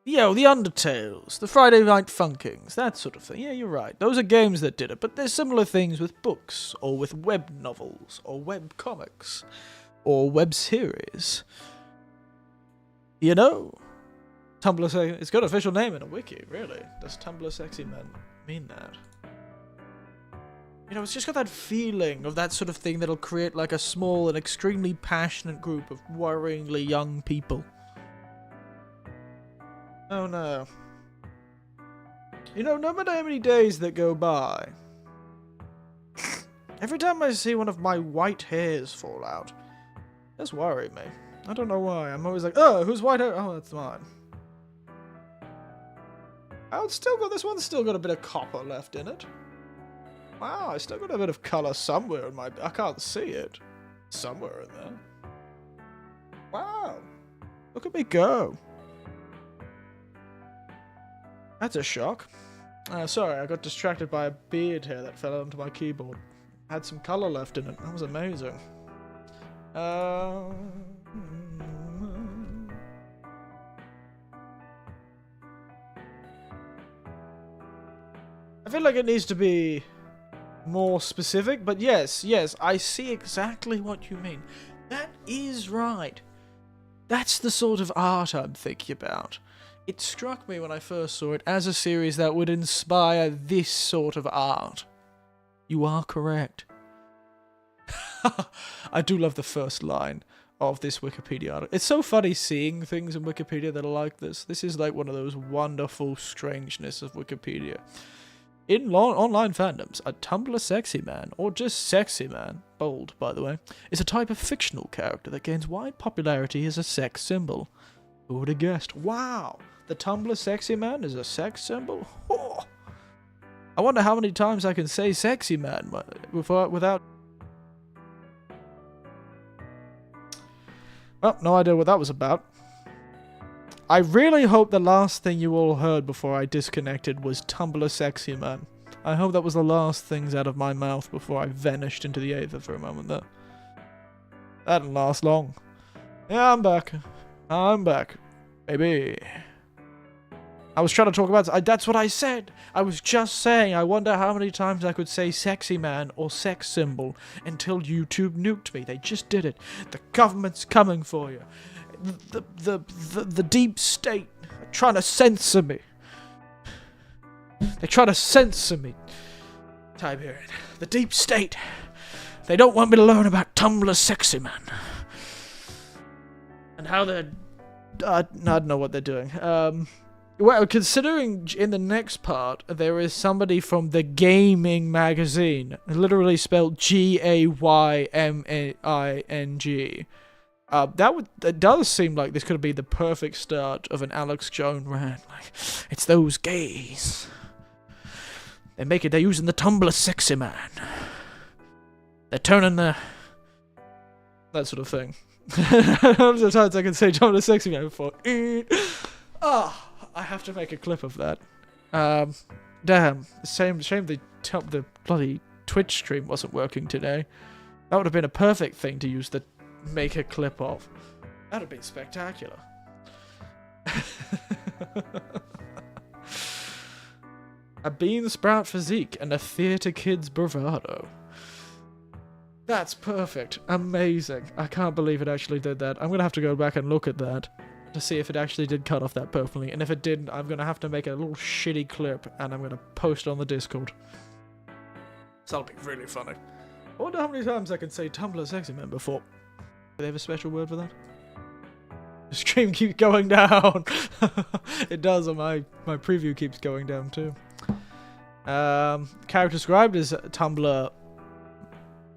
the Undertales, the Friday Night Funkings, that sort of thing. Yeah, you're right. Those are games that did it, but there's similar things with books, or with web novels, or web comics, or web series. You know? Tumblr, it's got an official name in a wiki, really. Does Tumblr Sexy Men mean that? You know, it's just got that feeling of that sort of thing that'll create like a small and extremely passionate group of worryingly young people. Oh no. You know, no matter how many days that go by, every time I see one of my white hairs fall out, it does worry me. I don't know why. I'm always like, oh, whose white hair? Oh, that's mine. Oh, it's still got, this one's still got a bit of copper left in it. Wow, I still got a bit of colour somewhere in my... I can't see it. Somewhere in there. Wow. Look at me go. That's a shock. Sorry, I got distracted by a beard hair that fell onto my keyboard. Had some colour left in it. That was amazing. I feel like it needs to be more specific, but yes, I see exactly what you mean. That is right. That's the sort of art I'm thinking about. It struck me when I first saw it as a series that would inspire this sort of art. You are correct. I do love the first line of this Wikipedia article. It's so funny seeing things in Wikipedia that are like this. This is like one of those wonderful strangeness of Wikipedia. In online fandoms, a Tumblr sexy man, or just sexy man, bold by the way, is a type of fictional character that gains wide popularity as a sex symbol. Who would have guessed? Wow! The Tumblr sexy man is a sex symbol? Oh. I wonder how many times I can say sexy man without... Well, no idea what that was about. I really hope the last thing you all heard before I disconnected was Tumblr sexy man. I hope that was the last things out of my mouth before I vanished into the aether for a moment there. That didn't last long. Yeah, I'm back. I'm back. Baby. I was trying to talk about... that's what I said! I was just saying, I wonder how many times I could say sexy man or sex symbol until YouTube nuked me. They just did it. The government's coming for you. The deep state are trying to censor me. They're trying to censor me. Tiberian. The deep state. They don't want me to learn about Tumblr sexy man. And how they're... I don't know what they're doing. Well, considering in the next part, there is somebody from the gaming magazine, literally spelled Gayming. It does seem like this could be the perfect start of an Alex Jones rant. Like, it's those gays. They're using the Tumblr sexy man. They're turning the... that sort of thing. How many times I can say Tumblr sexy man before? I have to make a clip of that. Damn. Shame the bloody Twitch stream wasn't working today. That would have been a perfect thing to use the make a clip of. That would have been spectacular. A bean sprout physique and a theatre kid's bravado. That's perfect. Amazing. I can't believe it actually did that. I'm going to have to go back and look at that to see if it actually did cut off that perfectly. And if it didn't, I'm going to have to make a little shitty clip and I'm going to post it on the Discord. So that'll be really funny. I wonder how many times I can say Tumblr sexy man before. Do they have a special word for that? The stream keeps going down. It does, and my preview keeps going down too. Character described as Tumblr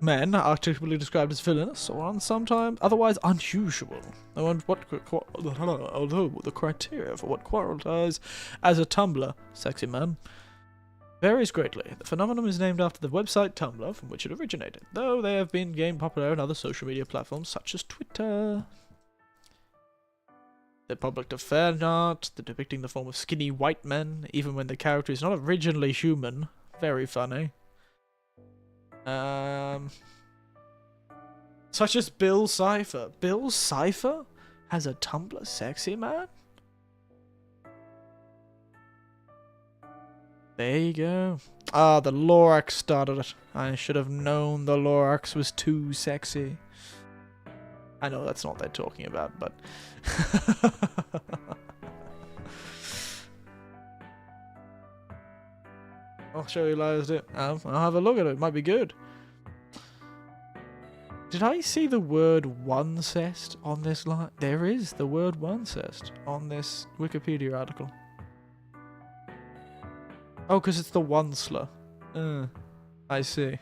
men are typically described as villainous or sometimes otherwise unusual. Although the criteria for what qualifies as a Tumblr sexy man varies greatly. The phenomenon is named after the website Tumblr from which it originated, though they have been gained popular on other social media platforms such as Twitter. The public to fan art, the depicting the form of skinny white men, even when the character is not originally human. Very funny. Such as Bill Cipher. Bill Cipher has a Tumblr sexy man? There you go. Ah, the Lorax started it. I should have known the Lorax was too sexy. I know that's not what they're talking about, but... I'll show you later. I'll have a look at it. It might be good. Did I see the word oncest on this line? There is the word oncest on this Wikipedia article. Oh, because it's the onceler. I see.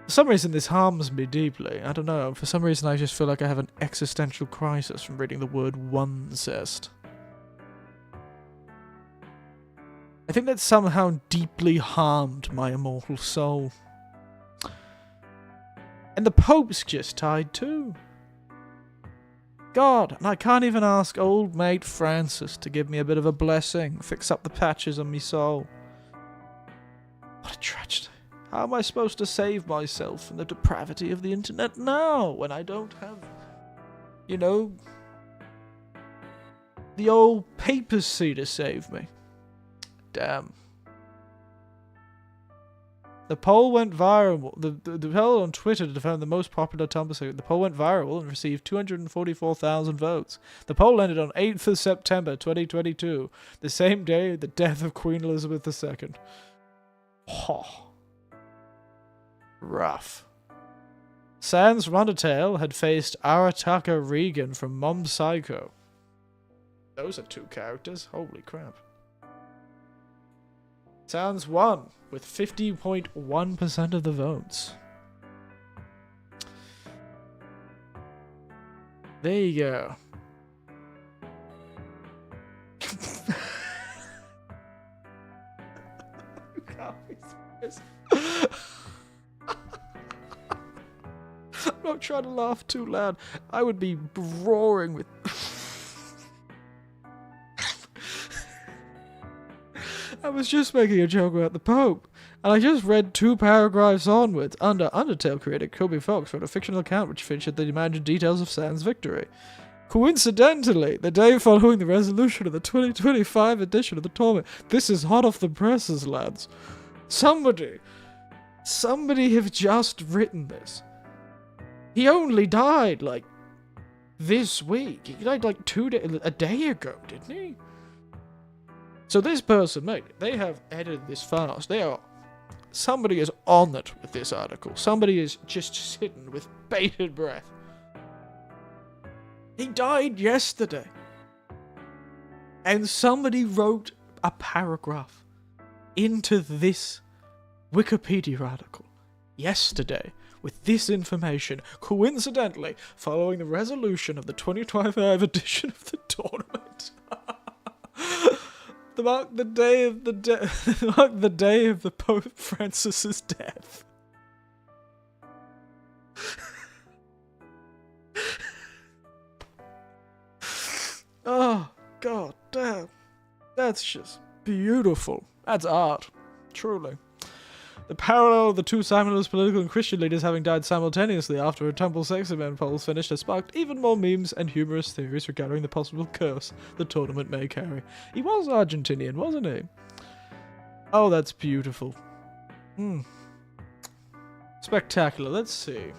For some reason, this harms me deeply. I don't know. For some reason, I just feel like I have an existential crisis from reading the word oncest. I think that somehow deeply harmed my immortal soul. And the Pope's just died too. God, and I can't even ask old mate Francis to give me a bit of a blessing, fix up the patches on me soul. What a tragedy. How am I supposed to save myself from the depravity of the internet now, when I don't have, you know, the old papacy to save me? Damn. The poll went viral. The poll on Twitter to find the most popular Tumblr segment. The poll went viral and received 244,000 votes. The poll ended on 8th of September 2022, the same day the death of Queen Elizabeth II. Oh. Rough. Sans from Undertale had faced Arataka Regan from Mom Psycho. Those are two characters. Holy crap. Sans won with 50.1% of the votes. There you go. I'm not trying to laugh too loud. I would be roaring with... I was just making a joke about the Pope, and I just read 2 paragraphs onwards. Undertale creator Kobe Fox wrote a fictional account which featured the imagined details of Sans' victory. Coincidentally, the day following the resolution of the 2025 edition of the tournament. This is hot off the presses, lads. Somebody have just written this. He only died, like, this week. He died, like, a day ago, didn't he? So this person, mate, they have edited this fast. Somebody is on it with this article. Somebody is just sitting with bated breath. He died yesterday. And somebody wrote a paragraph into this Wikipedia article yesterday with this information, coincidentally, following the resolution of the 2025 edition of the tournament. Mark the day of the Pope Francis's death. Oh, god damn. That's just beautiful. That's art. Truly. The parallel of the 2 simultaneous political and Christian leaders having died simultaneously after a Temple Sexy Man polls finished has sparked even more memes and humorous theories regarding the possible curse the tournament may carry. He was Argentinian, wasn't he? Oh, that's beautiful. Spectacular. Let's see.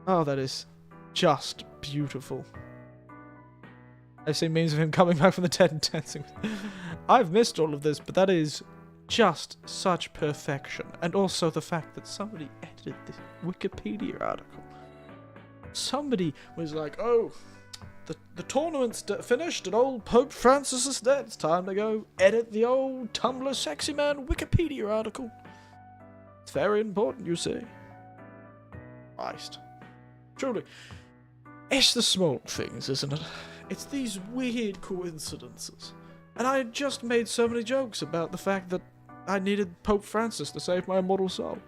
Oh, that is just beautiful. I've seen memes of him coming back from the dead and dancing. I've missed all of this, but that is just such perfection. And also the fact that somebody edited this Wikipedia article. Somebody was like, oh, the tournament's finished and old Pope Francis is dead. It's time to go edit the old Tumblr Sexy Man Wikipedia article. It's very important, you see. Christ. Truly. It's the small things, isn't it? It's these weird coincidences. And I had just made so many jokes about the fact that I needed Pope Francis to save my immortal soul.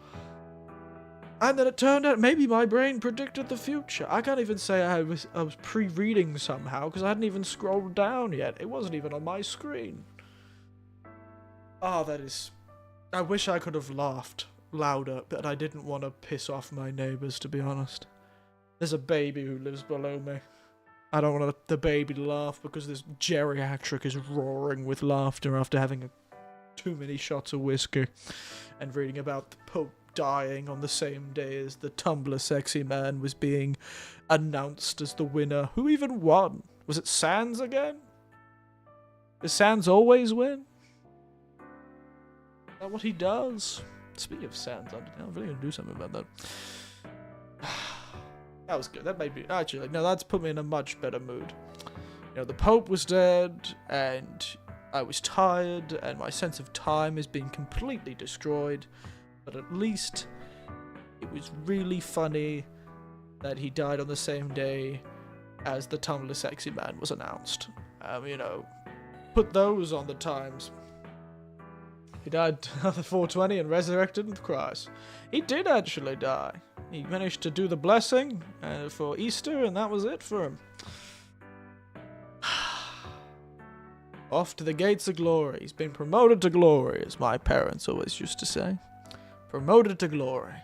And then it turned out maybe my brain predicted the future. I can't even say I was pre-reading somehow, because I hadn't even scrolled down yet. It wasn't even on my screen. Oh, that is... I wish I could have laughed louder, but I didn't want to piss off my neighbours, to be honest. There's a baby who lives below me. I don't want the baby to laugh because this geriatric is roaring with laughter after having too many shots of whiskey and reading about the Pope dying on the same day as the Tumblr Sexy Man was being announced as the winner. Who even won? Was it Sans again? Does Sans always win? Is that what he does? Speaking of Sans, I'm really going to do something about that. That was good. That made me... Actually, no, that's put me in a much better mood. You know, the Pope was dead, and I was tired, and my sense of time has been completely destroyed. But at least it was really funny that he died on the same day as the Tumblr Sexy Man was announced. You know, put those on the times. He died on the 420 and resurrected with Christ. He did actually die. He managed to do the blessing for Easter, and that was it for him. Off to the gates of glory. He's been promoted to glory, as my parents always used to say. Promoted to glory.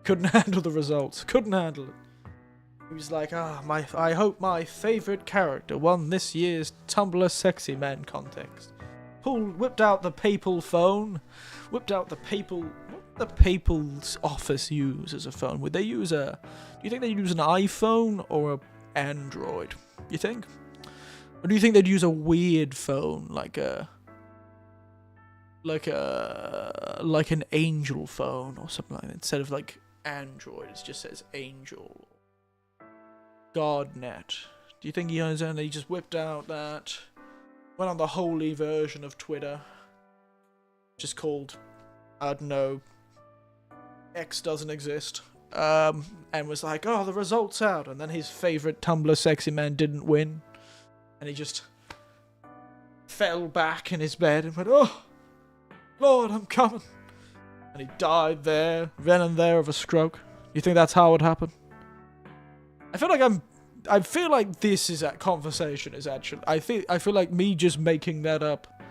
Couldn't handle the results. Couldn't handle it. He was like, I hope my favourite character won this year's Tumblr Sexy Man contest. Whipped out the papal phone. Whipped out the papal... What the papal's office use as a phone? Would they use a... Do you think they'd use an iPhone or an Android? You think? Or do you think they'd use a weird phone, like an angel phone or something like that? Instead of like Android, it just says angel. Godnet. Do you think he just whipped out that? Went on the holy version of Twitter. just called, I don't know, X doesn't exist, and was like, oh, the result's out, and then his favourite Tumblr sexy man didn't win, and he just fell back in his bed and went, oh, Lord, I'm coming. And he died there, then and there of a stroke. You think that's how it happened? I feel like this is that conversation is actually. I feel like me just making that up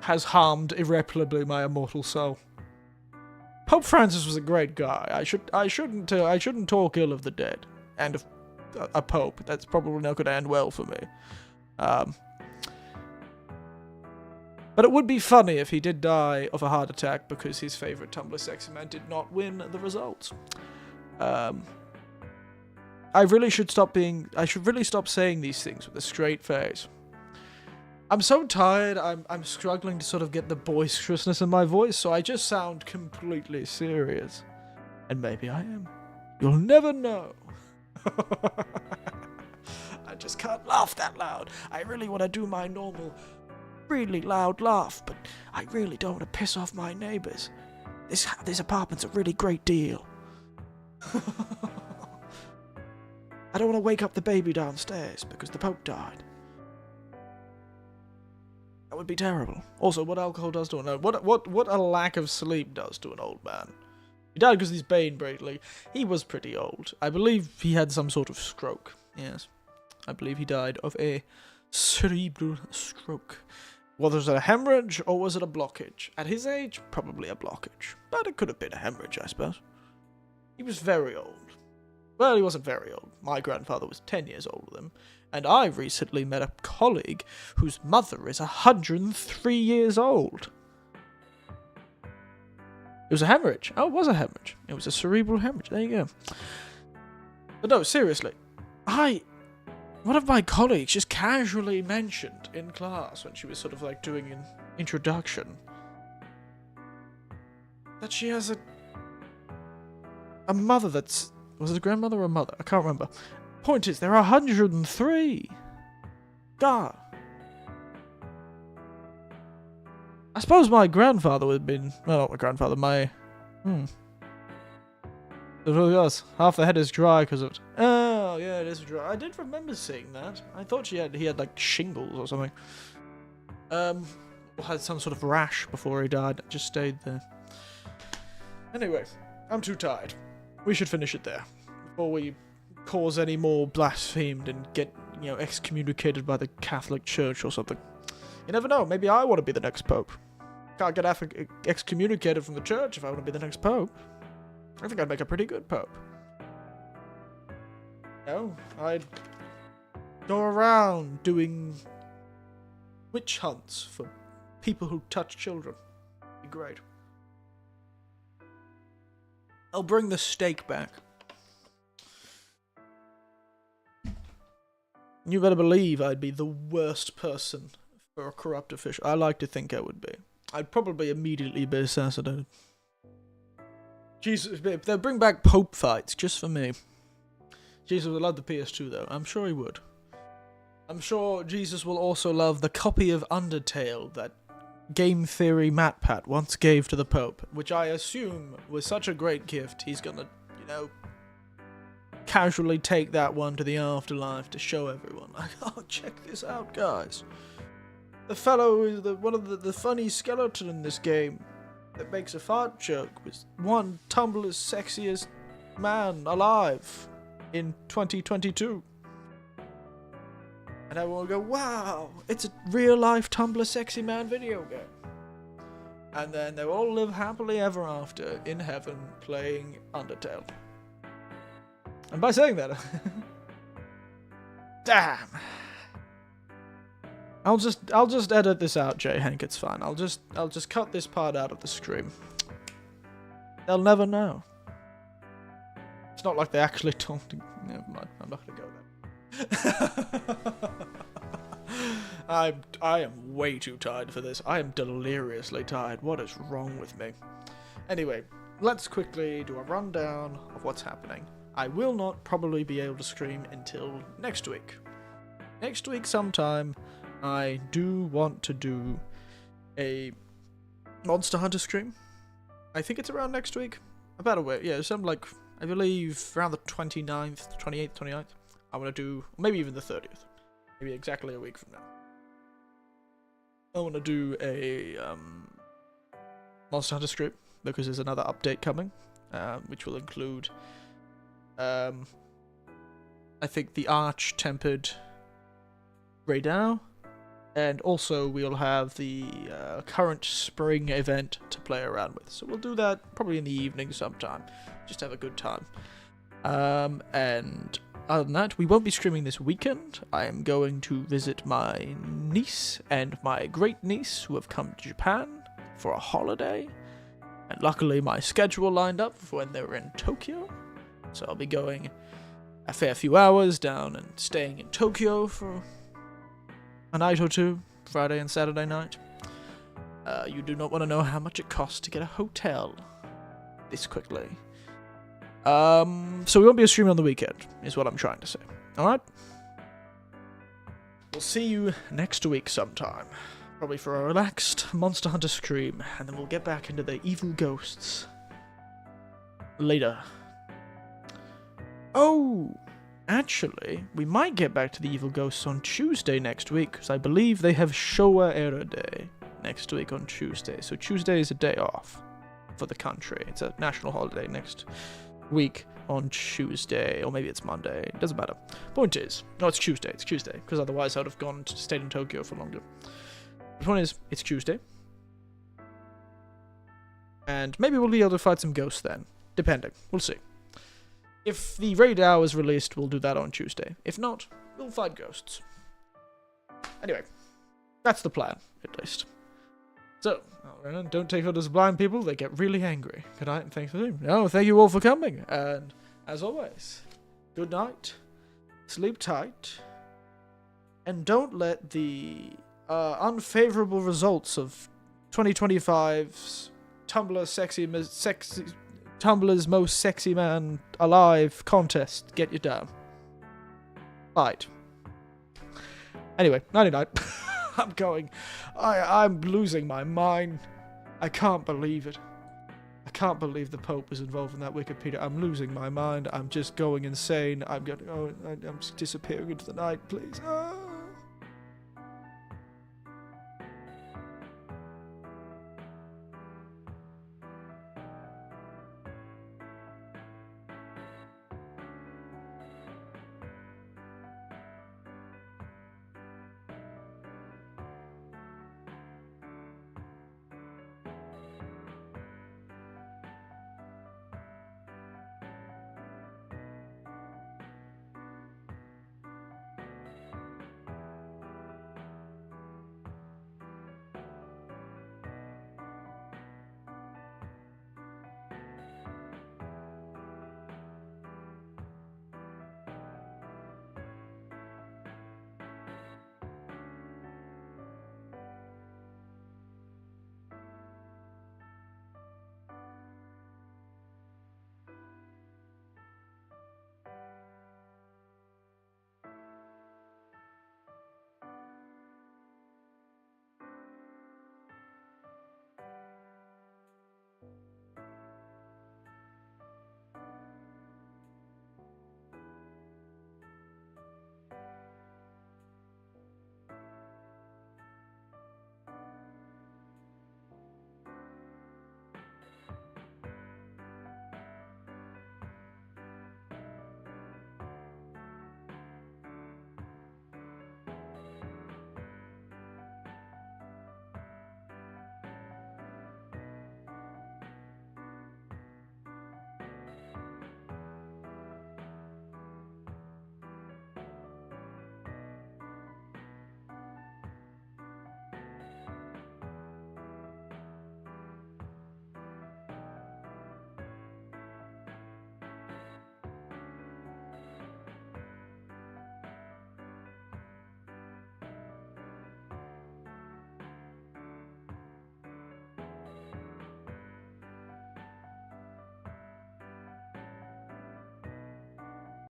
has harmed irreparably my immortal soul. Pope Francis was a great guy. I shouldn't talk ill of the dead and of a pope. That's probably not going to end well for me. But it would be funny if he did die of a heart attack because his favourite Tumblr sexy man did not win the results. I should really stop saying these things with a straight face. I'm so tired, I'm struggling to sort of get the boisterousness in my voice, so I just sound completely serious. And maybe I am. You'll never know. I just can't laugh that loud. I really want to do my normal, really loud laugh, but I really don't want to piss off my neighbours. This apartment's a really great deal. I don't want to wake up the baby downstairs because the Pope died. That would be terrible. Also, what alcohol does to an old... What a lack of sleep does to an old man. He died because of his bane breakly. He was pretty old. I believe he had some sort of stroke. Yes. I believe he died of a cerebral stroke. Was it a hemorrhage or was it a blockage? At his age, probably a blockage. But it could have been a hemorrhage, I suppose. He was very old. Well, he wasn't very old. My grandfather was 10 years older than him. And I recently met a colleague whose mother is 103 years old. It was a hemorrhage. Oh, it was a hemorrhage. It was a cerebral hemorrhage. There you go. But no, seriously. One of my colleagues just casually mentioned in class when she was sort of like doing an introduction that she has a mother that's... Was it a grandmother or a mother? I can't remember. Point is, there are 103. God. I suppose my grandfather would have been... Well, not my grandfather, my... It really does. Half the head is dry because of it. Oh, yeah, it is dry. I did remember seeing that. I thought he had like shingles or something. Or had some sort of rash before he died. It just stayed there. Anyway, I'm too tired. We should finish it there. Before we cause any more blasphemed and get, excommunicated by the Catholic Church or something. You never know. Maybe I want to be the next pope. Can't get excommunicated from the church if I want to be the next pope. I think I'd make a pretty good pope. I'd go around doing witch hunts for people who touch children. It'd be great. I'll bring the stake back. You better believe I'd be the worst person for a corrupt official. I like to think I would be. I'd probably immediately be assassinated. Jesus, they'll bring back Pope fights just for me. Jesus would love the PS2 though. I'm sure he would. I'm sure Jesus will also love the copy of Undertale that Game Theory MatPat once gave to the Pope, which I assume was such a great gift, he's gonna, casually take that one to the afterlife to show everyone. Like, oh, check this out, guys. The fellow is one of the funny skeleton in this game that makes a fart joke was one Tumblr's sexiest man alive in 2022. And everyone will go, wow, it's a real-life Tumblr sexy man video game. And then they'll all live happily ever after in heaven playing Undertale. And by saying that... Damn! I'll just edit this out, Jay Hank, it's fine. I'll just cut this part out of the stream. They'll never know. It's not like they actually told... Never mind, I'm not gonna go there. I am way too tired for this. I am deliriously tired. What is wrong with me? Anyway, let's quickly do a rundown of what's happening. I will not probably be able to stream until next week. Next week sometime, I do want to do a Monster Hunter stream. I think it's around next week. About a week. Yeah, I believe around the 29th, 28th, 29th. I'm going to do, maybe even the 30th. Maybe exactly a week from now. I want to do a Monster Hunter stream because there's another update coming, which will include, I think, the Arch-tempered Raidao, and also we'll have the current spring event to play around with. So we'll do that probably in the evening sometime. Just have a good time. And other than that, we won't be streaming this weekend. I am going to visit my niece and my great-niece who have come to Japan for a holiday. And luckily my schedule lined up for when they were in Tokyo. So I'll be going a fair few hours down and staying in Tokyo for a night or two, Friday and Saturday night. You do not want to know how much it costs to get a hotel this quickly. So we won't be streaming on the weekend, is what I'm trying to say. Alright? We'll see you next week sometime. Probably for a relaxed Monster Hunter stream, and then we'll get back into the evil ghosts later. Oh! Actually, we might get back to the evil ghosts on Tuesday next week, because I believe they have Showa Era Day next week on Tuesday. So Tuesday is a day off for the country. It's a national holiday next week on Tuesday, or maybe it's Monday. It doesn't matter. Point is, no, it's Tuesday. It's Tuesday, because otherwise I would have gone to stayed in Tokyo for longer. The point is, it's Tuesday, and maybe we'll be able to fight some ghosts then, depending. We'll see. If the raid hour is released, we'll do that on Tuesday. If not, we'll fight ghosts. Anyway, that's the plan, at least. So, don't take photos of blind people, they get really angry. Good night, and thanks for doing. No, thank you all for coming, and as always, good night, sleep tight, and don't let the unfavorable results of 2025's Tumblr's Most Sexy Man Alive contest get you down. Right. Anyway, nighty-night. I'm going. I'm losing my mind. I can't believe it. I can't believe the Pope was involved in that Wikipedia. I'm losing my mind. I'm just going insane. I'm just disappearing into the night, please.